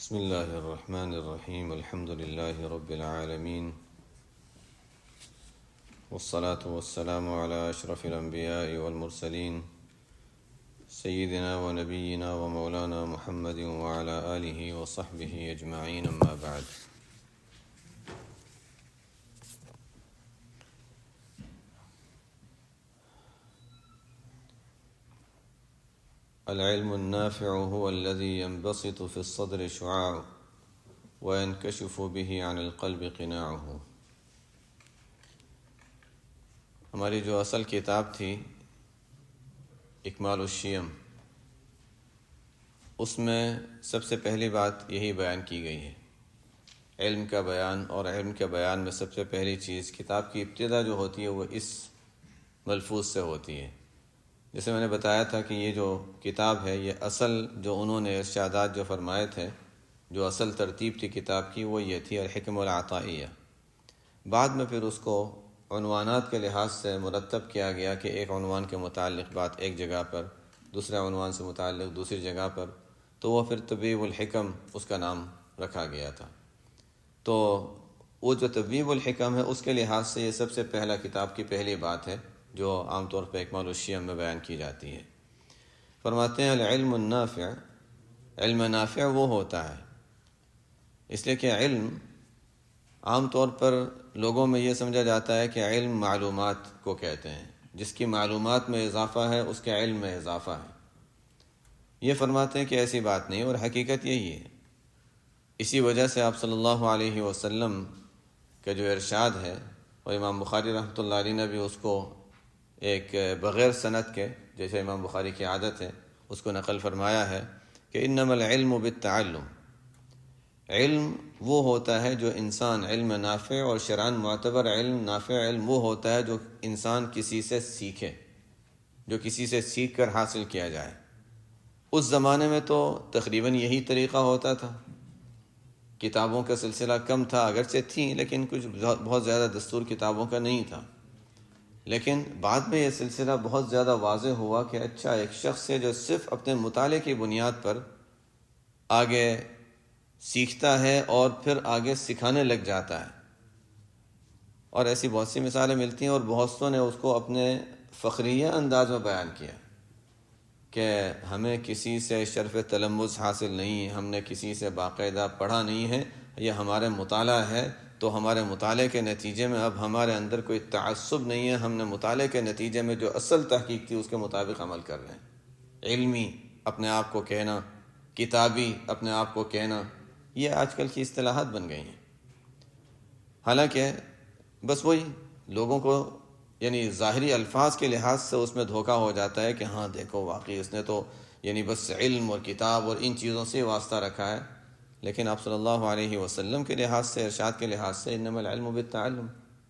بسم الله الرحمن الرحيم الحمد لله رب العالمين والصلاة والسلام على أشرف الأنبياء والمرسلين سيدنا ونبينا ومولانا محمد وعلى آله وصحبه أجمعين أما بعد. العلم النافع هو الذي ينبسط في الصدر شعاع وينكشف به عن القلب قناعه. ہماری جو اصل کتاب تھی اکمال الشیم، اس میں سب سے پہلی بات یہی بیان کی گئی ہے، علم کا بیان. اور علم کے بیان میں سب سے پہلی چیز کتاب کی ابتدا جو ہوتی ہے وہ اس ملفوظ سے ہوتی ہے. جیسے میں نے بتایا تھا کہ یہ جو کتاب ہے یہ اصل جو انہوں نے ارشادات جو فرمائے تھے، جو اصل ترتیب تھی کتاب کی وہ یہ تھی الحکم العطائیہ. بعد میں پھر اس کو عنوانات کے لحاظ سے مرتب کیا گیا کہ ایک عنوان کے متعلق بات ایک جگہ پر، دوسرے عنوان سے متعلق دوسری جگہ پر، تو وہ پھر طبیب الحکم اس کا نام رکھا گیا تھا. تو وہ جو طبیب الحکم ہے اس کے لحاظ سے یہ سب سے پہلا کتاب کی پہلی بات ہے جو عام طور پہ اکمال الشیم میں بیان کی جاتی ہے. فرماتے ہیں العلم النافع، علم نافع وہ ہوتا ہے، اس لیے کہ علم عام طور پر لوگوں میں یہ سمجھا جاتا ہے کہ علم معلومات کو کہتے ہیں، جس کی معلومات میں اضافہ ہے اس کے علم میں اضافہ ہے. یہ فرماتے ہیں کہ ایسی بات نہیں، اور حقیقت یہی ہے. اسی وجہ سے آپ صلی اللہ علیہ وسلم کا جو ارشاد ہے، اور امام بخاری رحمۃ اللہ علیہ نے بھی اس کو ایک بغیر سند کے، جیسے امام بخاری کی عادت ہے، اس کو نقل فرمایا ہے کہ انما العلم بالتعلم. علم وہ ہوتا ہے جو انسان، علم نافع اور شرعاً معتبر علم نافع علم وہ ہوتا ہے جو انسان کسی سے سیکھے، جو کسی سے سیکھ کر حاصل کیا جائے. اس زمانے میں تو تقریباً یہی طریقہ ہوتا تھا. کتابوں کا سلسلہ کم تھا، اگرچہ تھیں لیکن کچھ بہت زیادہ دستور کتابوں کا نہیں تھا. لیکن بعد میں یہ سلسلہ بہت زیادہ واضح ہوا کہ اچھا ایک شخص ہے جو صرف اپنے مطالعے کی بنیاد پر آگے سیکھتا ہے اور پھر آگے سکھانے لگ جاتا ہے. اور ایسی بہت سی مثالیں ملتی ہیں، اور بہت سوں نے اس کو اپنے فخریہ انداز میں بیان کیا کہ ہمیں کسی سے شرف تلمذ حاصل نہیں، ہم نے کسی سے باقاعدہ پڑھا نہیں ہے، یہ ہمارے مطالعہ ہے. تو ہمارے مطالعے کے نتیجے میں اب ہمارے اندر کوئی تعصب نہیں ہے، ہم نے مطالعے کے نتیجے میں جو اصل تحقیق تھی اس کے مطابق عمل کر رہے ہیں. علمی اپنے آپ کو کہنا، کتابی اپنے آپ کو کہنا، یہ آج کل کی اصطلاحات بن گئی ہیں. حالانکہ بس وہی لوگوں کو یعنی ظاہری الفاظ کے لحاظ سے اس میں دھوکہ ہو جاتا ہے کہ ہاں دیکھو واقعی اس نے تو یعنی بس علم اور کتاب اور ان چیزوں سے واسطہ رکھا ہے. لیکن آپ صلی اللہ علیہ وسلم کے لحاظ سے، ارشاد کے لحاظ سے انما العلم بالتعلم،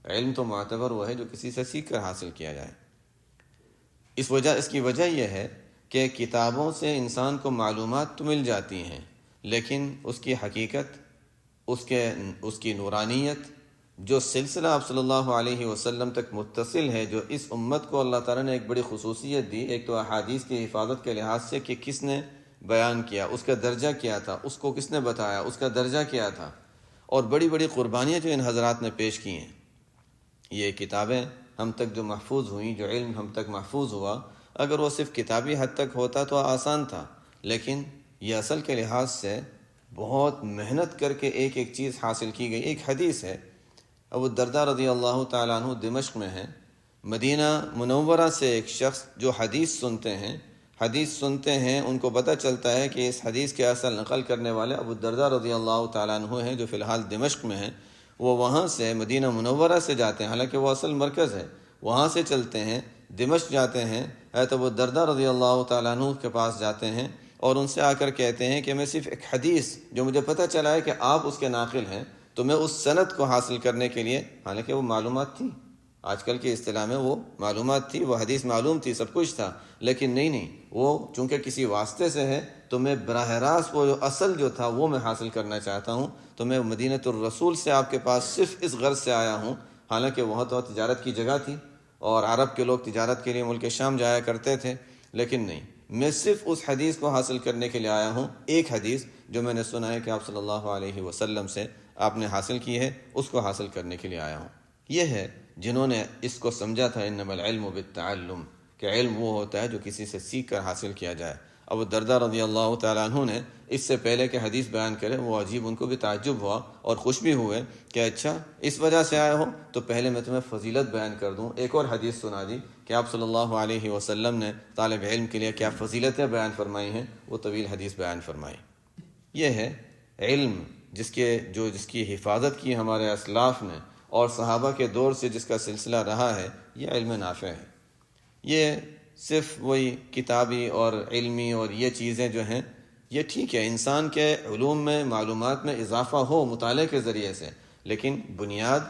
علم تو معتبر وہ ہے جو کسی سے سیکھ کر حاصل کیا جائے. اس کی وجہ یہ ہے کہ کتابوں سے انسان کو معلومات تو مل جاتی ہیں، لیکن اس کی حقیقت، اس کی نورانیت، جو سلسلہ آپ صلی اللہ علیہ وسلم تک متصل ہے، جو اس امت کو اللہ تعالیٰ نے ایک بڑی خصوصیت دی، ایک تو احادیث کی حفاظت کے لحاظ سے کہ کس نے بیان کیا، اس کا درجہ کیا تھا، اس کو کس نے بتایا، اس کا درجہ کیا تھا، اور بڑی بڑی قربانیاں جو ان حضرات نے پیش کی ہیں. یہ کتابیں ہم تک جو محفوظ ہوئیں، جو علم ہم تک محفوظ ہوا، اگر وہ صرف کتابی حد تک ہوتا تو آسان تھا، لیکن یہ اصل کے لحاظ سے بہت محنت کر کے ایک ایک چیز حاصل کی گئی. ایک حدیث ہے، ابو الدرداء رضی اللہ تعالیٰ عنہ دمشق میں ہیں. مدینہ منورہ سے ایک شخص جو حدیث سنتے ہیں ان کو پتہ چلتا ہے کہ اس حدیث کے اصل نقل کرنے والے ابو الدرداء رضی اللہ تعالیٰ عنہ ہیں، جو فی الحال دمشق میں ہیں. وہ وہاں سے مدینہ منورہ سے جاتے ہیں، حالانکہ وہ اصل مرکز ہے، وہاں سے چلتے ہیں، دمشق جاتے ہیں، حضرت ابو الدرداء رضی اللہ تعالیٰ عنہ کے پاس جاتے ہیں اور ان سے آ کر کہتے ہیں کہ میں صرف ایک حدیث جو مجھے پتہ چلا ہے کہ آپ اس کے ناقل ہیں، تو میں اس سند کو حاصل کرنے کے لیے، حالانکہ وہ معلومات تھی، آج کل کی اصطلاح میں وہ معلومات تھی، وہ حدیث معلوم تھی، سب کچھ تھا، لیکن نہیں وہ چونکہ کسی واسطے سے ہے تو میں براہ راست وہ جو اصل جو تھا وہ میں حاصل کرنا چاہتا ہوں. تو میں مدینۃ الرسول سے آپ کے پاس صرف اس غرض سے آیا ہوں. حالانکہ وہاں تو تجارت کی جگہ تھی اور عرب کے لوگ تجارت کے لیے ملک شام جایا کرتے تھے، لیکن نہیں، میں صرف اس حدیث کو حاصل کرنے کے لیے آیا ہوں، ایک حدیث جو میں نے سنا ہے کہ آپ صلی اللہ علیہ وسلم سے آپ نے حاصل کی ہے، اس کو حاصل کرنے کے لیے آیا ہوں۔ یہ ہے جنہوں نے اس کو سمجھا تھا انما العلم بالتعلم، کہ علم وہ ہوتا ہے جو کسی سے سیکھ کر حاصل کیا جائے۔ ابو الدرداء رضی اللہ تعالیٰ عنہ نے اس سے پہلے کہ حدیث بیان کرے وہ عجیب، ان کو بھی تعجب ہوا اور خوش بھی ہوئے کہ اچھا اس وجہ سے آئے ہو، تو پہلے میں تمہیں فضیلت بیان کر دوں۔ ایک اور حدیث سنا دی کہ آپ صلی اللہ علیہ وسلم نے طالب علم کے لیے کیا فضیلتیں بیان فرمائی ہیں، وہ طویل حدیث بیان فرمائی۔ یہ ہے علم جس کی حفاظت کی ہمارے اسلاف نے، اور صحابہ کے دور سے جس کا سلسلہ رہا ہے، یہ علم نافع ہے۔ یہ صرف وہی کتابی اور علمی اور یہ چیزیں جو ہیں، یہ ٹھیک ہے انسان کے علوم میں، معلومات میں اضافہ ہو مطالعے کے ذریعے سے، لیکن بنیاد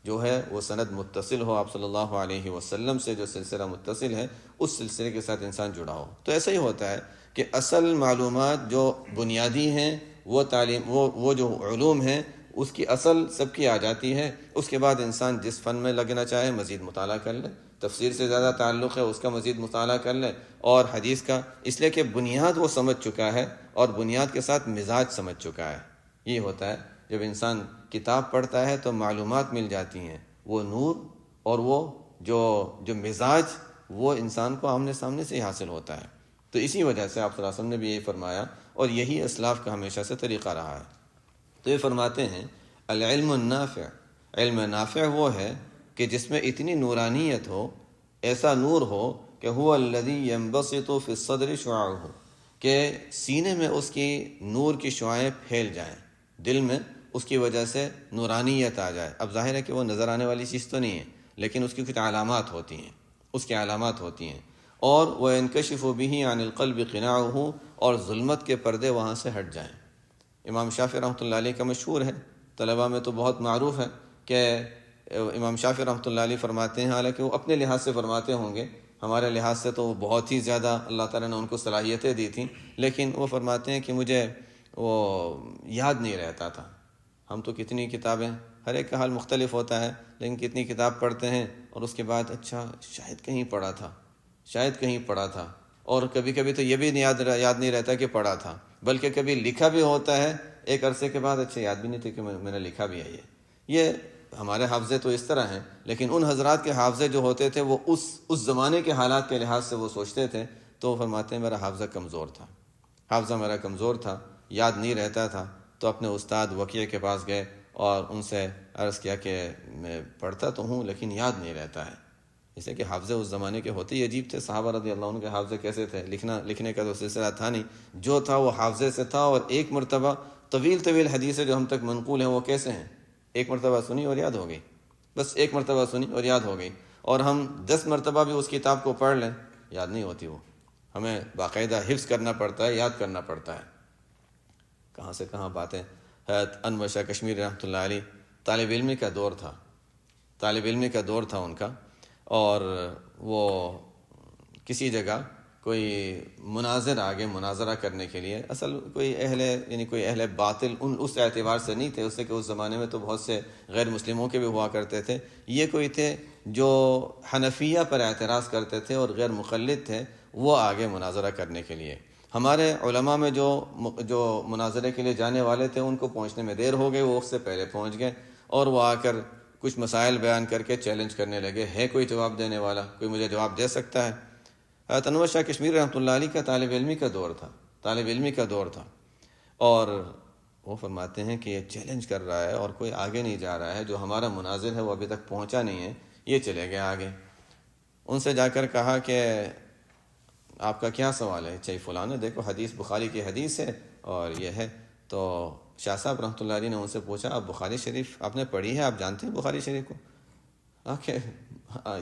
جو ہے وہ سند متصل ہو، آپ صلی اللہ علیہ وسلم سے جو سلسلہ متصل ہے اس سلسلے کے ساتھ انسان جڑا ہو۔ تو ایسا ہی ہوتا ہے کہ اصل معلومات جو بنیادی ہیں، وہ تعلیم وہ جو علوم ہیں، اس کی اصل سب کی آ جاتی ہے۔ اس کے بعد انسان جس فن میں لگنا چاہے مزید مطالعہ کر لے، تفسیر سے زیادہ تعلق ہے اس کا مزید مطالعہ کر لے، اور حدیث کا، اس لیے کہ بنیاد وہ سمجھ چکا ہے اور بنیاد کے ساتھ مزاج سمجھ چکا ہے۔ یہ ہوتا ہے جب انسان کتاب پڑھتا ہے تو معلومات مل جاتی ہیں، وہ نور اور وہ جو مزاج وہ انسان کو آمنے سامنے سے ہی حاصل ہوتا ہے۔ تو اسی وجہ سے آپ صلی اللہ علیہ وسلم نے بھی یہی فرمایا، اور یہی اسلاف کا ہمیشہ سے طریقہ رہا ہے۔ تو یہ فرماتے ہیں العلم النافع، علم نافع وہ ہے کہ جس میں اتنی نورانیت ہو، ایسا نور ہو کہ هو الذی ينبسط فی الصدر شعاعہ، کہ سینے میں اس کی نور کی شعاعیں پھیل جائیں، دل میں اس کی وجہ سے نورانیت آ جائے۔ اب ظاہر ہے کہ وہ نظر آنے والی چیز تو نہیں ہے، لیکن اس کی کچھ علامات ہوتی ہیں، اس کی علامات ہوتی ہیں۔ اور وَيَنْكَشِفُ بِهِ عَنِ الْقَلْبِ قِنَاعُهُ، اور ظلمت کے پردے وہاں سے ہٹ جائیں۔ امام شافعی رحمۃ اللہ علیہ کا مشہور ہے، طلباء میں تو بہت معروف ہے کہ امام شافعی رحمۃ اللہ علیہ فرماتے ہیں، حالانکہ وہ اپنے لحاظ سے فرماتے ہوں گے، ہمارے لحاظ سے تو وہ بہت ہی زیادہ اللہ تعالیٰ نے ان کو صلاحیتیں دی تھیں، لیکن وہ فرماتے ہیں کہ مجھے وہ یاد نہیں رہتا تھا۔ ہم تو کتنی کتابیں، ہر ایک کا حال مختلف ہوتا ہے، لیکن کتنی کتاب پڑھتے ہیں اور اس کے بعد اچھا شاید کہیں پڑھا تھا، شاید کہیں پڑھا تھا، اور کبھی کبھی تو یہ بھی یاد نہیں رہتا کہ پڑھا تھا، بلکہ کبھی لکھا بھی ہوتا ہے ایک عرصے کے بعد، اچھا یاد بھی نہیں تھی کہ میں نے لکھا بھی ہے۔ یہ ہمارے حافظے تو اس طرح ہیں، لیکن ان حضرات کے حافظے جو ہوتے تھے وہ اس زمانے کے حالات کے لحاظ سے وہ سوچتے تھے، تو وہ فرماتے ہیں میرا حافظہ کمزور تھا، حافظہ میرا کمزور تھا، یاد نہیں رہتا تھا۔ تو اپنے استاد وکیع کے پاس گئے اور ان سے عرض کیا کہ میں پڑھتا تو ہوں لیکن یاد نہیں رہتا ہے۔ جیسے کہ حافظے اس زمانے کے ہوتے ہی عجیب تھے، صحابہ رضی اللہ عنہ کے حافظے کیسے تھے، لکھنے کا تو سلسلہ تھا نہیں، جو تھا وہ حافظے سے تھا۔ اور ایک مرتبہ طویل حدیثیں جو ہم تک منقول ہیں وہ کیسے ہیں، ایک مرتبہ سنی اور یاد ہو گئی، بس ایک مرتبہ سنی اور یاد ہو گئی۔ اور ہم 10 مرتبہ بھی اس کتاب کو پڑھ لیں یاد نہیں ہوتی، وہ ہمیں باقاعدہ حفظ کرنا پڑتا ہے، یاد کرنا پڑتا ہے۔ کہاں سے کہاں باتیں۔ حضرت انور شاہ کشمیری رحمۃ اللہ علیہ طالب علمی کا دور تھا ان کا، اور وہ کسی جگہ کوئی مناظر آگے مناظرہ کرنے کے لیے، اصل کوئی اہل باطل اس اعتبار سے نہیں تھے، اس سے کہ اس زمانے میں تو بہت سے غیر مسلموں کے بھی ہوا کرتے تھے، یہ کوئی تھے جو حنفیہ پر اعتراض کرتے تھے اور غیر مقلد تھے، وہ آگے مناظرہ کرنے کے لیے۔ ہمارے علماء میں جو مناظرے کے لیے جانے والے تھے ان کو پہنچنے میں دیر ہو گئی، وہ اس سے پہلے پہنچ گئے، اور وہ آ کر کچھ مسائل بیان کر کے چیلنج کرنے لگے، ہے کوئی جواب دینے والا، کوئی مجھے جواب دے سکتا ہے؟ حضرت انور شاہ کشمیری رحمۃ اللہ علیہ کا طالب علمی کا دور تھا، اور وہ فرماتے ہیں کہ یہ چیلنج کر رہا ہے اور کوئی آگے نہیں جا رہا ہے، جو ہمارا مناظر ہے وہ ابھی تک پہنچا نہیں ہے، یہ چلے گئے آگے۔ ان سے جا کر کہا کہ آپ کا کیا سوال ہے؟ چاہیے فلاں، دیکھو حدیث بخاری کی حدیث ہے اور یہ ہے۔ تو شاہ صاحب رحمۃ اللہ علیہ نے ان سے پوچھا آپ بخاری شریف آپ نے پڑھی ہے، آپ جانتے ہیں بخاری شریف کو؟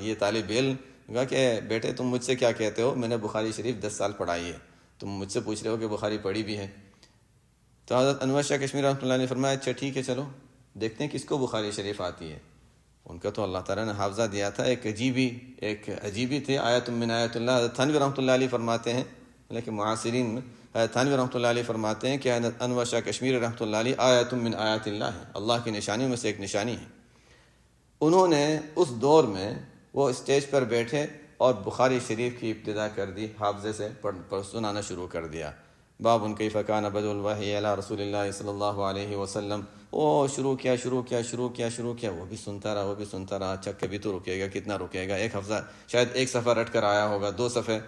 یہ طالب علم کہا کہ بیٹے تم مجھ سے کیا کہتے ہو، میں نے بخاری شریف 10 سال پڑھائی ہے، تم مجھ سے پوچھ رہے ہو کہ بخاری پڑھی بھی ہے؟ تو حضرت انور شاہ کشمیری رحمۃ اللہ نے فرمایا اچھا ٹھیک ہے، چلو دیکھتے ہیں کس کو بخاری شریف آتی ہے۔ ان کا تو اللہ تعالیٰ نے حافظہ دیا تھا، ایک عجیبی تھے، آیت من آیت اللہ۔ حضرت تھانوی رحمۃ اللہ علیہ فرماتے ہیں، لیکن معاصرین میں حضرت تھانوی رحمۃ اللہ علیہ فرماتے ہیں کہ انور شاہ کشمیری رحمۃ اللہ علیہ آیت من آیات اللہ ہے، اللہ کی نشانیوں میں سے ایک نشانی ہے۔ انہوں نے اس دور میں وہ اسٹیج پر بیٹھے اور بخاری شریف کی ابتدا کر دی، حافظے سے سنانا شروع کر دیا۔ باب کیف کان بدء الوحی علی رسول اللہ صلی اللہ علیہ وسلم، شروع کیا، وہ بھی سنتا رہا، اچھا کبھی تو رکے گا، کتنا رکے گا، ایک حفظہ شاید ایک صفحہ رٹ کر آیا ہوگا، 2 صفحے،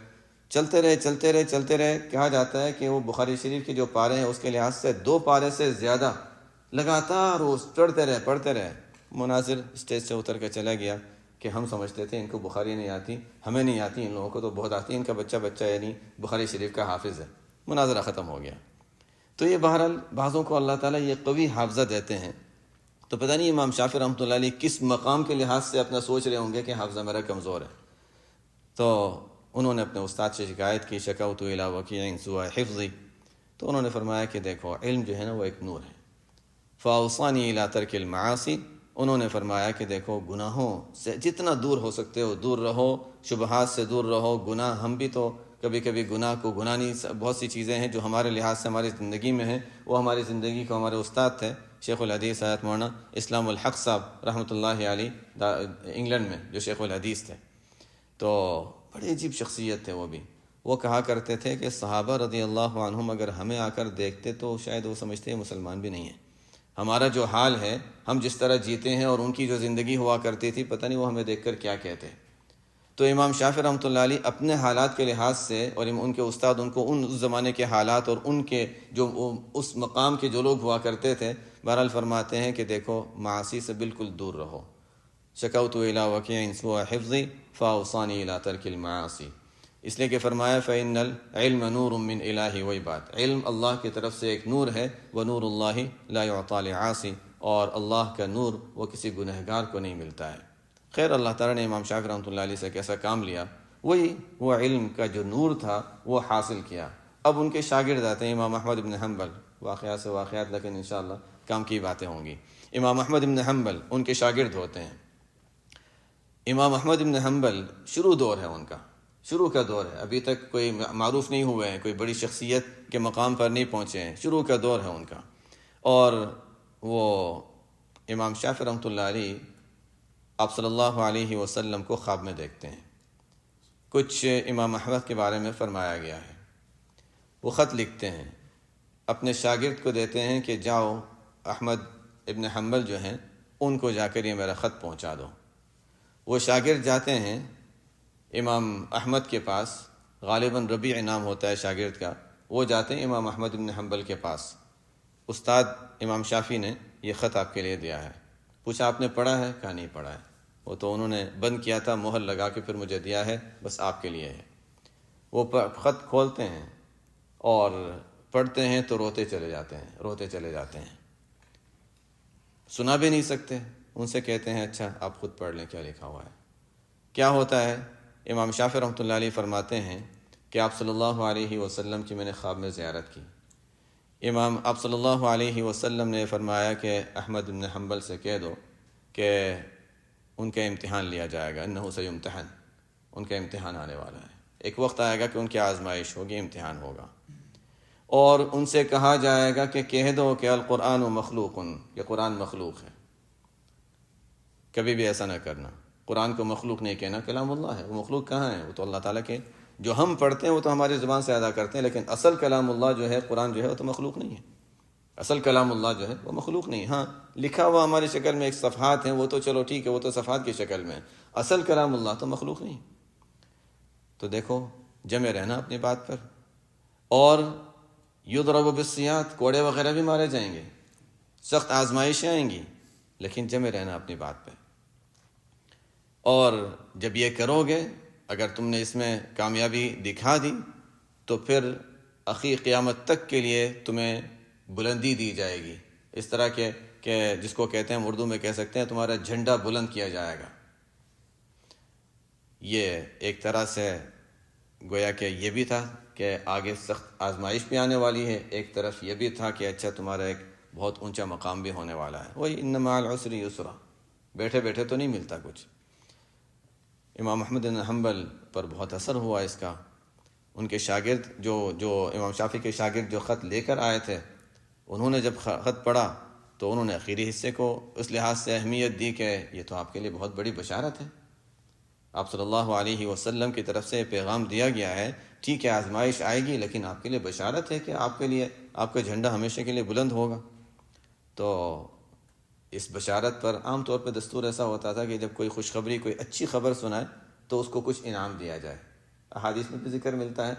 چلتے رہے۔ کہا جاتا ہے کہ وہ بخاری شریف کے جو پارے ہیں اس کے لحاظ سے 2 پارے سے زیادہ لگاتار وہ پڑھتے رہے۔ مناظر اسٹیج سے اتر کے چلا گیا کہ ہم سمجھتے تھے ان کو بخاری نہیں آتی، ہمیں نہیں آتی، ان لوگوں کو تو بہت آتی، ان کا بچہ یعنی بخاری شریف کا حافظ ہے۔ مناظرہ ختم ہو گیا۔ تو یہ بہرحال بعضوں کو اللہ تعالیٰ یہ قوی حافظہ دیتے ہیں، تو پتہ نہیں امام شافعی رحمۃ اللہ علیہ کس مقام کے لحاظ سے اپنا سوچ رہے ہوں گے کہ حافظہ میرا کمزور ہے۔ تو انہوں نے اپنے استاد سے شکایت کی، شکوت الی وکیع سوء حفظی، تو انہوں نے فرمایا کہ دیکھو علم جو ہے نا وہ ایک نور ہے۔ فاوصانی الی ترک المعاصی، انہوں نے فرمایا کہ دیکھو گناہوں سے جتنا دور ہو سکتے ہو دور رہو، شبہات سے دور رہو۔ گناہ ہم بھی تو کبھی گناہ کو گناہ نہیں، بہت سی چیزیں ہیں جو ہمارے لحاظ سے ہماری زندگی میں ہیں، وہ ہماری زندگی کو ہمارے استاد تھے شیخ الحدیث حضرت مولانا اسلام الحق صاحب رحمۃ اللہ علیہ، انگلینڈ میں جو شیخ الحدیث تھے، تو بڑے عجیب شخصیت تھے وہ بھی۔ وہ کہا کرتے تھے کہ صحابہ رضی اللہ عنہم اگر ہمیں آ کر دیکھتے تو شاید وہ سمجھتے مسلمان بھی نہیں ہیں، ہمارا جو حال ہے، ہم جس طرح جیتے ہیں اور ان کی جو زندگی ہوا کرتی تھی، پتہ نہیں وہ ہمیں دیکھ کر کیا کہتے۔ تو امام شافعی رحمۃ اللہ علیہ اپنے حالات کے لحاظ سے اور ان کے استاد ان کو اس زمانے کے حالات اور ان کے جو اس مقام کے جو لوگ ہوا کرتے تھے، بہرحال فرماتے ہیں کہ دیکھو معاصی سے بالکل دور رہو۔ شکوت الی وکیع سوء حفظی فاوصانی الی ترک المعاصی، اس لیے کہ فرمایا فإن العلم نور من الہ، وہی بات، علم اللہ کی طرف سے ایک نور ہے، ونور اللہ لا یعطی لعاصی، اور اللہ کا نور وہ کسی گنہگار کو نہیں ملتا ہے۔ خیر اللہ تعالیٰ نے امام شافعی رحمۃ اللہ علیہ سے کیسا کام لیا، وہ علم کا جو نور تھا وہ حاصل کیا۔ اب ان کے شاگرد آتے ہیں امام احمد بن حنبل، واقعات سے واقعات لیکن انشاءاللہ کام کی باتیں ہوں گی۔ امام احمد بن حنبل ان کے شاگرد ہوتے ہیں۔ امام احمد بن حنبل شروع دور ہے ان کا، شروع کا دور ہے، ابھی تک کوئی معروف نہیں ہوئے ہیں، کوئی بڑی شخصیت کے مقام پر نہیں پہنچے ہیں، شروع کا دور ہے ان کا۔ اور وہ امام شافعی رحمۃ اللہ علیہ آپ صلی اللہ علیہ وسلم کو خواب میں دیکھتے ہیں۔ کچھ امام احمد کے بارے میں فرمایا گیا ہے، وہ خط لکھتے ہیں، اپنے شاگرد کو دیتے ہیں کہ جاؤ احمد ابن حنبل جو ہیں ان کو جا کر یہ میرا خط پہنچا دو۔ وہ شاگرد جاتے ہیں امام احمد کے پاس، غالباً ربیع نام ہوتا ہے شاگرد کا، وہ جاتے ہیں امام احمد بن حنبل کے پاس، استاد امام شافعی نے یہ خط آپ کے لیے دیا ہے۔ پوچھا آپ نے پڑھا ہے؟ کہا نہیں پڑھا ہے، وہ تو انہوں نے بند کیا تھا، مہر لگا کے پھر مجھے دیا ہے، بس آپ کے لیے ہے۔ وہ خط کھولتے ہیں اور پڑھتے ہیں تو روتے چلے جاتے ہیں، سنا بھی نہیں سکتے، ان سے کہتے ہیں اچھا آپ خود پڑھ لیں کیا لکھا ہوا ہے۔ کیا ہوتا ہے؟ امام شافعی رحمۃ اللہ علیہ فرماتے ہیں کہ آپ صلی اللہ علیہ وسلم کی میں نے خواب میں زیارت کی۔ امام آپ صلی اللہ علیہ وسلم نے فرمایا کہ احمد بن حنبل سے کہہ دو کہ ان کا امتحان لیا جائے گا، انہ سیمتحن، ان کا امتحان آنے والا ہے، ایک وقت آئے گا کہ ان کی آزمائش ہوگی، امتحان ہوگا، اور ان سے کہا جائے گا کہ کہہ دو کہ القرآن مخلوق، کہ قرآن مخلوق ہے۔ کبھی بھی ایسا نہ کرنا، قرآن کو مخلوق نہیں کہنا، کلام اللہ ہے، وہ مخلوق کہاں ہے؟ وہ تو اللہ تعالیٰ کے جو ہم پڑھتے ہیں وہ تو ہماری زبان سے ادا کرتے ہیں، لیکن اصل کلام اللہ جو ہے، قرآن جو ہے، وہ تو مخلوق نہیں ہے، اصل کلام اللہ جو ہے وہ مخلوق نہیں۔ ہاں لکھا ہوا ہماری شکل میں ایک صفحات ہیں، وہ تو چلو ٹھیک ہے، وہ تو صفحات کی شکل میں، اصل کلام اللہ تو مخلوق نہیں۔ تو دیکھو جمے رہنا اپنی بات پر، اور یضرب بالسیاط، کوڑے وغیرہ بھی مارے جائیں گے، سخت آزمائشیں آئیں گی، لیکن جمے رہنا اپنی بات پہ۔ اور جب یہ کرو گے، اگر تم نے اس میں کامیابی دکھا دی تو پھر اخیر قیامت تک کے لیے تمہیں بلندی دی جائے گی، اس طرح کہ جس کو کہتے ہیں اردو میں کہہ سکتے ہیں تمہارا جھنڈا بلند کیا جائے گا۔ یہ ایک طرح سے گویا کہ یہ بھی تھا کہ آگے سخت آزمائش بھی آنے والی ہے، ایک طرف یہ بھی تھا کہ اچھا تمہارا ایک بہت اونچا مقام بھی ہونے والا ہے۔ وہی ان مع العسر یسرا، بیٹھے بیٹھے تو نہیں ملتا کچھ۔ امام احمد بن حنبل پر بہت اثر ہوا اس کا۔ ان کے شاگرد جو امام شافعی کے شاگرد جو خط لے کر آئے تھے، انہوں نے جب خط پڑھا تو انہوں نے آخری حصے کو اس لحاظ سے اہمیت دی کہ یہ تو آپ کے لیے بہت بڑی بشارت ہے، آپ صلی اللہ علیہ وسلم کی طرف سے پیغام دیا گیا ہے، ٹھیک ہے آزمائش آئے گی لیکن آپ کے لیے بشارت ہے کہ آپ کے لیے آپ کا جھنڈا ہمیشہ کے لیے بلند ہوگا۔ تو اس بشارت پر عام طور پہ دستور ایسا ہوتا تھا کہ جب کوئی خوشخبری، کوئی اچھی خبر سنائے تو اس کو کچھ انعام دیا جائے۔ احادیث میں بھی ذکر ملتا ہے،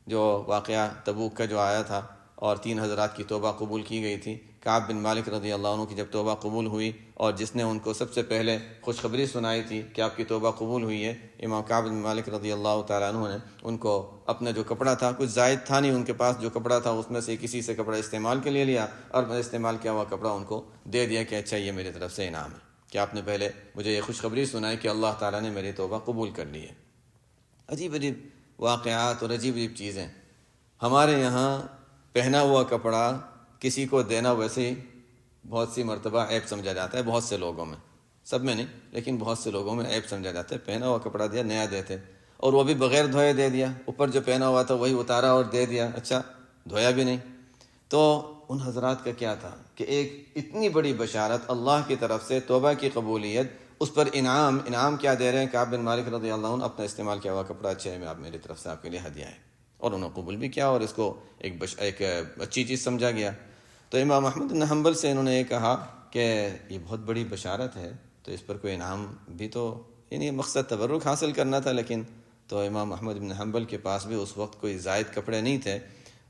جو واقعہ تبوک کا جو آیا تھا اور 3 حضرات کی توبہ قبول کی گئی تھی، کعب بن مالک رضی اللہ عنہ کی جب توبہ قبول ہوئی اور جس نے ان کو سب سے پہلے خوشخبری سنائی تھی کہ آپ کی توبہ قبول ہوئی ہے، امام کعب بن مالک رضی اللہ تعالیٰ عنہ نے ان کو اپنا جو کپڑا تھا، کچھ زائد تھا نہیں ان کے پاس، جو کپڑا تھا اس میں سے کسی سے کپڑا استعمال کے لیے لیا اور استعمال کیا ہوا کپڑا ان کو دے دیا کہ اچھا یہ میری طرف سے انعام ہے کہ آپ نے پہلے مجھے یہ خوشخبری سنائی کہ اللہ تعالیٰ نے میری توبہ قبول کر لی ہے۔ عجیب عجیب واقعات اور عجیب عجیب چیزیں۔ ہمارے یہاں پہنا ہوا کپڑا کسی کو دینا ویسے ہی بہت سی مرتبہ عیب سمجھا جاتا ہے، بہت سے لوگوں میں، سب میں نہیں لیکن بہت سے لوگوں میں عیب سمجھا جاتا ہے۔ پہنا ہوا کپڑا دیا، نیا دیتے، اور وہ بھی بغیر دھوئے دے دیا، اوپر جو پہنا ہوا تھا وہی اتارا اور دے دیا، اچھا دھویا بھی نہیں۔ تو ان حضرات کا کیا تھا کہ ایک اتنی بڑی بشارت اللہ کی طرف سے، توبہ کی قبولیت، اس پر انعام کیا دے رہے ہیں؟ کعب بن مالک رضی اللہ عنہ اپنا استعمال کیا ہوا کپڑا، اچھا ہے آپ میری طرف سے آپ کے لیے ہدیہ ہے، اور انہوں نے قبول بھی کیا اور اس کو ایک اچھی چیز سمجھا گیا۔ تو امام احمد بن حنبل سے انہوں نے یہ کہا کہ یہ بہت بڑی بشارت ہے، تو اس پر کوئی انعام بھی تو، یعنی مقصد تبرک حاصل کرنا تھا، لیکن تو امام احمد بن حنبل کے پاس بھی اس وقت کوئی زائد کپڑے نہیں تھے،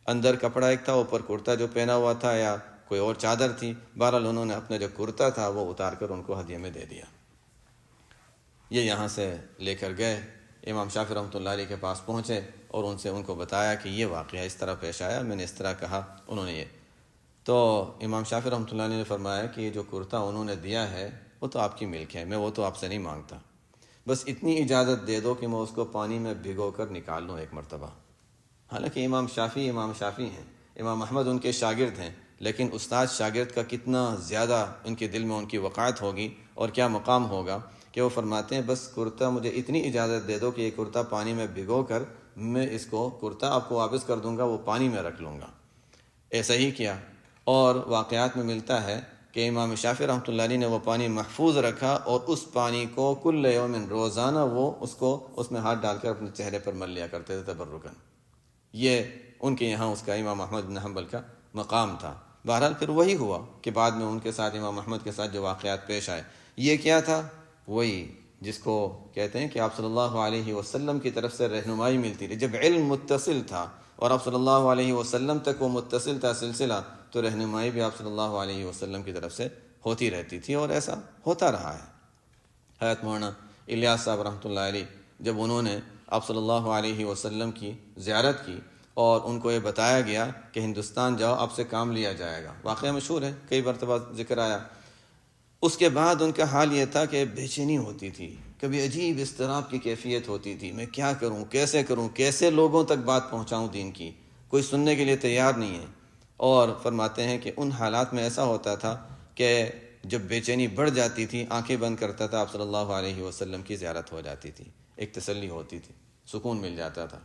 اندر کپڑا ایک تھا، اوپر کرتا جو پہنا ہوا تھا یا کوئی اور چادر تھی، بہرحال انہوں نے اپنا جو کرتا تھا وہ اتار کر ان کو ہدیے میں دے دیا۔ یہ یہاں سے لے کر گئے، امام شافعی رحمۃ اللہ علیہ کے پاس پہنچے اور ان کو بتایا کہ یہ واقعہ اس طرح پیش آیا، میں نے اس طرح کہا، انہوں نے یہ، تو امام شافعی رحمۃ اللہ علیہ نے فرمایا کہ یہ جو کرتا انہوں نے دیا ہے وہ تو آپ کی ملک ہے، میں وہ تو آپ سے نہیں مانگتا، بس اتنی اجازت دے دو کہ میں اس کو پانی میں بھگو کر نکال لوں ایک مرتبہ۔ حالانکہ امام شافعی ہیں، امام احمد ان کے شاگرد ہیں، لیکن استاد شاگرد کا کتنا زیادہ ان کے دل میں ان کی وقعت ہوگی اور کیا مقام ہوگا کہ وہ فرماتے ہیں بس کرتا مجھے اتنی اجازت دے دو کہ یہ کرتا پانی میں بھگو کر میں اس کو کرتا آپ کو واپس کر دوں گا، وہ پانی میں رکھ لوں گا۔ ایسا ہی کیا، اور واقعات میں ملتا ہے کہ امام شافعی رحمۃ اللہ علیہ نے وہ پانی محفوظ رکھا اور اس پانی کو کل یوم روزانہ وہ اس میں ہاتھ ڈال کر اپنے چہرے پر مل لیا کرتے تھے تبرکاً۔ یہ ان کے یہاں اس کا امام احمد بن حنبل کا مقام تھا۔ بہرحال پھر وہی ہوا کہ بعد میں ان کے ساتھ امام احمد کے ساتھ جو واقعات پیش آئے، یہ کیا تھا؟ وہی جس کو کہتے ہیں کہ آپ صلی اللہ علیہ وسلم کی طرف سے رہنمائی ملتی تھی، جب علم متصل تھا اور آپ صلی اللہ علیہ وسلم تک وہ متصل تھا سلسلہ، تو رہنمائی بھی آپ صلی اللہ علیہ وسلم کی طرف سے ہوتی رہتی تھی، اور ایسا ہوتا رہا ہے۔ حضرت مولانا الیاس صاحب رحمۃ اللہ علیہ جب انہوں نے آپ صلی اللہ علیہ وسلم کی زیارت کی اور ان کو یہ بتایا گیا کہ ہندوستان جاؤ آپ سے کام لیا جائے گا، واقعہ مشہور ہے، کئی مرتبہ ذکر آیا، اس کے بعد ان کا حال یہ تھا کہ بے چینی ہوتی تھی، کبھی عجیب اضطراب کی کیفیت ہوتی تھی، میں کیا کروں، کیسے لوگوں تک بات پہنچاؤں دین کی، کوئی سننے کے لیے تیار نہیں ہے۔ اور فرماتے ہیں کہ ان حالات میں ایسا ہوتا تھا کہ جب بے چینی بڑھ جاتی تھی، آنکھیں بند کرتا تھا، آپ صلی اللہ علیہ وسلم کی زیارت ہو جاتی تھی، ایک تسلی ہوتی تھی، سکون مل جاتا تھا۔